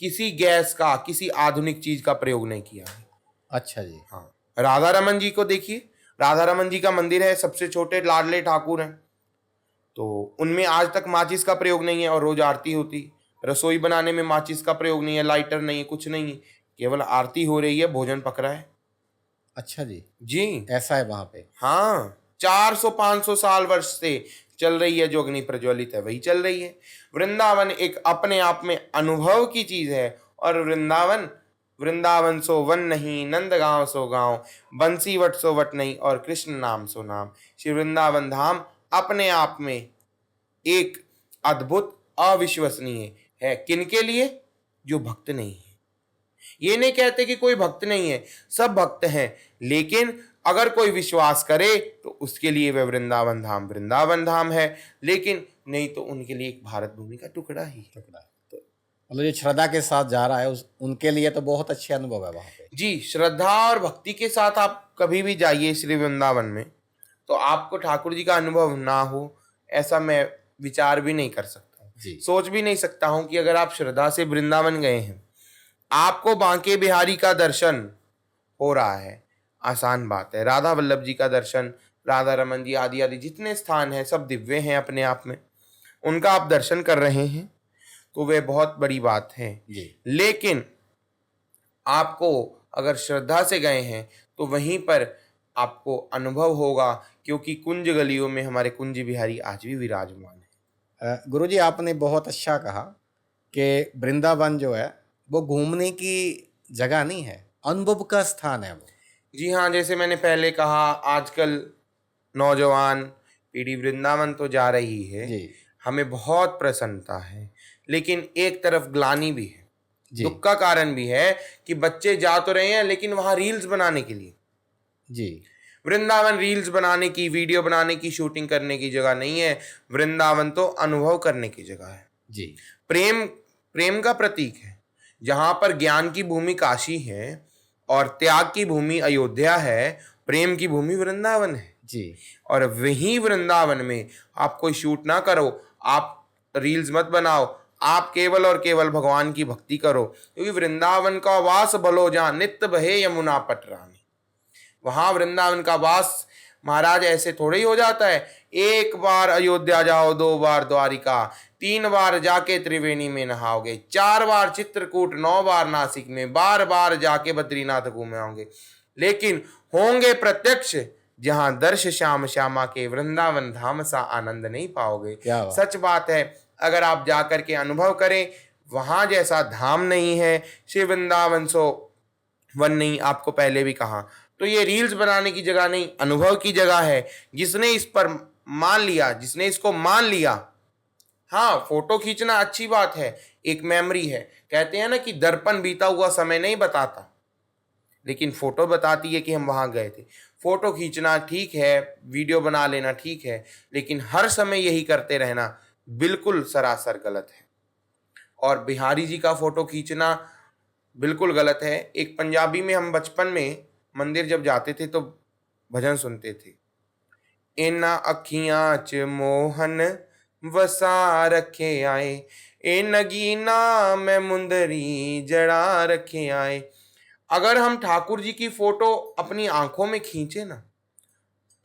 किसी गैस का, किसी आधुनिक चीज का प्रयोग नहीं किया है। अच्छा जी। हाँ, राधा रमन जी को देखिए, राधा रमन जी का मंदिर है, सबसे छोटे लाडले ठाकुर हैं, तो उनमें आज तक माचिस का प्रयोग नहीं है और रोज आरती होती। रसोई बनाने में माचिस का प्रयोग नहीं है, लाइटर नहीं है, कुछ नहीं है, केवल आरती हो रही है, भोजन पक रहा है। अच्छा जी, जी ऐसा है वहां पे। हाँ, 400-500 साल वर्ष से चल रही है, जो अग्नि प्रज्वलित है वही चल रही है। वृंदावन एक अपने आप में अनुभव की चीज है। और वृंदावन, वृंदावन सो वन नहीं, नंद गांव सो गांव, बंसी वट सो वट नहीं, और कृष्ण नाम सो नाम। श्री वृंदावन धाम अपने आप में एक अद्भुत, अविश्वसनीय है। किनके लिए? जो भक्त नहीं है। ये नहीं कहते कि कोई भक्त नहीं है, सब भक्त हैं, लेकिन अगर कोई विश्वास करे तो उसके लिए वह वृंदावन धाम है, लेकिन नहीं तो उनके लिए एक भारत भूमि का टुकड़ा ही है। तो मतलब जो श्रद्धा के साथ जा रहा है उनके लिए तो बहुत अच्छे अनुभव है वहाँ पे। जी, श्रद्धा और भक्ति के साथ आप कभी भी जाइए श्री वृंदावन में, तो आपको ठाकुर जी का अनुभव ना हो, ऐसा मैं विचार भी नहीं कर सकता, सोच भी नहीं सकता हूँ कि अगर आप श्रद्धा से वृंदावन गए हैं, आपको बांके बिहारी का दर्शन हो रहा है, आसान बात है। राधा वल्लभ जी का दर्शन, राधा रमन जी आदि आदि जितने स्थान हैं, सब दिव्य हैं अपने आप में, उनका आप दर्शन कर रहे हैं, तो वे बहुत बड़ी बात है। लेकिन आपको अगर श्रद्धा से गए हैं तो वहीं पर आपको अनुभव होगा, क्योंकि कुंज गलियों में हमारे कुंज बिहारी आज भी विराजमान है। गुरुजी, आपने बहुत अच्छा कहा कि वृंदावन जो है वो घूमने की जगह नहीं है, अनुभव का स्थान है वो। जी हाँ, जैसे मैंने पहले कहा, आजकल नौजवान पीढ़ी वृंदावन तो जा रही है, हमें बहुत प्रसन्नता है, लेकिन एक तरफ ग्लानि भी है, दुख का कारण भी है कि बच्चे जा तो रहे हैं, लेकिन वहां रील्स बनाने के लिए। जी, वृंदावन रील्स बनाने की, वीडियो बनाने की, शूटिंग करने की जगह नहीं है। वृंदावन तो अनुभव करने की जगह है। जी, प्रेम का प्रतीक है। जहां पर ज्ञान की भूमि काशी है और त्याग की भूमि अयोध्या है, प्रेम की भूमि वृंदावन है। जी, और वही वृंदावन में आप कोई शूट ना करो, आप रील्स मत बनाओ, आप केवल और केवल भगवान की भक्ति करो, क्योंकि वृंदावन का वास भलो जहाँ नित्य बहे यमुना पटरानी। वहां वृंदावन का वास महाराज ऐसे थोड़े ही हो जाता है। एक बार अयोध्या जाओ, 2 बार द्वारिका, 3 बार जाके त्रिवेणी में नहाओगे, 4 बार चित्रकूट, 9 बार नासिक में, बार बार जाके बद्रीनाथ घूमे होंगे, लेकिन होंगे प्रत्यक्ष जहां दर्श श्याम श्यामा के वृंदावन धाम सा आनंद नहीं पाओगे। सच बात है, अगर आप जाकर के अनुभव करें, वहां जैसा धाम नहीं है। श्री वृंदावन सो वन नहीं, आपको पहले भी कहा। तो ये रील्स बनाने की जगह नहीं, अनुभव की जगह है। जिसने इस पर मान लिया, जिसने इसको मान लिया, हाँ, फोटो खींचना अच्छी बात है, एक मेमोरी है। कहते हैं ना कि दर्पण बीता हुआ समय नहीं बताता, लेकिन फ़ोटो बताती है कि हम वहाँ गए थे। फ़ोटो खींचना ठीक है, वीडियो बना लेना ठीक है, लेकिन हर समय यही करते रहना बिल्कुल सरासर गलत है। और बिहारी जी का फ़ोटो खींचना बिल्कुल गलत है। एक पंजाबी में हम बचपन में मंदिर जब जाते थे तो भजन सुनते थे। इन्हां अखियां च मोहन वसा रखे आए, ए नगीना मैं मुंदरी जड़ा रखे आए। अगर हम ठाकुर जी की फोटो अपनी आंखों में खींचे ना,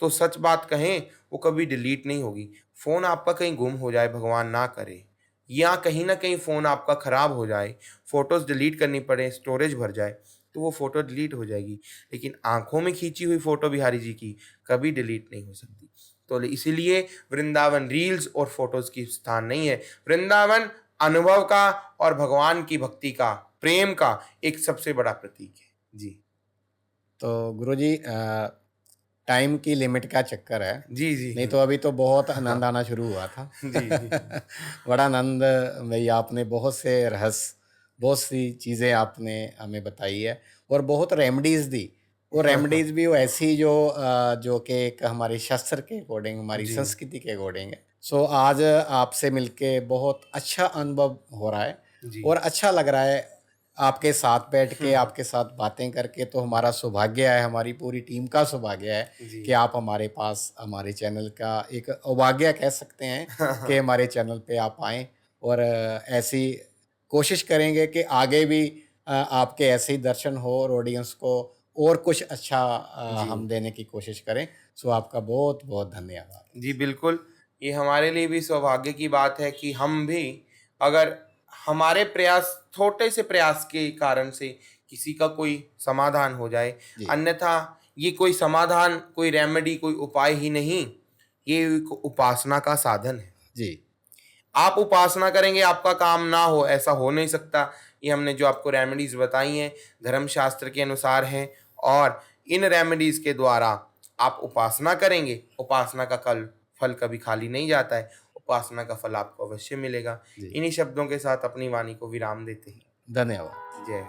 तो सच बात कहें वो कभी डिलीट नहीं होगी। फ़ोन आपका कहीं गुम हो जाए, भगवान ना करे, या कहीं न कहीं फ़ोन आपका ख़राब हो जाए, फ़ोटोज़ डिलीट करनी पड़े, स्टोरेज भर जाए, तो वो फ़ोटो डिलीट हो जाएगी। लेकिन आँखों में खींची हुई फ़ोटो बिहारी जी की कभी डिलीट नहीं हो सकती। तो इसीलिए वृंदावन रील्स और फ़ोटोज़ की स्थान नहीं है। वृंदावन अनुभव का और भगवान की भक्ति का, प्रेम का एक सबसे बड़ा प्रतीक है। जी। तो गुरुजी टाइम की लिमिट का चक्कर है, जी, जी। नहीं तो अभी तो बहुत आनंद हाँ। आना शुरू हुआ था। जी, जी। बड़ा आनंद भाई, आपने बहुत से रहस्य, बहुत सी चीज़ें आपने हमें बताई है और बहुत रेमेडीज़ दी। वो हाँ, हाँ। रेमेडीज़ भी वो ऐसी जो जो कि एक हमारे शास्त्र के अकॉर्डिंग, हमारी जी। संस्कृति के अकॉर्डिंग है। सो आज आपसे मिलके बहुत अच्छा अनुभव हो रहा है जी। और अच्छा लग रहा है आपके साथ बैठ हुँ, के, हुँ। आपके साथ बातें करके। तो हमारा सौभाग्य है, हमारी पूरी टीम का सौभाग्य है जी। कि आप हमारे पास, हमारे चैनल का एक अभाग्य कह सकते हैं हाँ, कि हाँ। हमारे चैनल पे आप आएँ और ऐसी कोशिश करेंगे कि आगे भी आपके ऐसे ही दर्शन हो और ऑडियंस को और कुछ अच्छा जी। हम देने की कोशिश करें। सो आपका बहुत-बहुत धन्यवाद। जी, बिल्कुल। ये हमारे लिए भी सौभाग्य की बात है कि हम भी अगर हमारे प्रयास, छोटे से प्रयास के कारण से किसी का कोई समाधान हो जाए, जी, अन्यथा ये कोई समाधान, कोई रेमेडी, कोई उपाय ही नहीं, ये एक उपासना का साधन है। जी, आप उपासना करेंगे, आपका काम ना हो, ऐसा हो नहीं सकता। ये हमने जो आपको रेमेडीज़ बताई हैं, धर्मशास्त्र के अनुसार हैं और इन रेमेडीज़ के द्वारा आप उपासना करेंगे, उपासना का फल कभी खाली नहीं जाता है, उपासना का फल आपको अवश्य मिलेगा। जी। इन्हीं शब्दों के साथ अपनी वाणी को विराम देते हैं। धन्यवाद। जय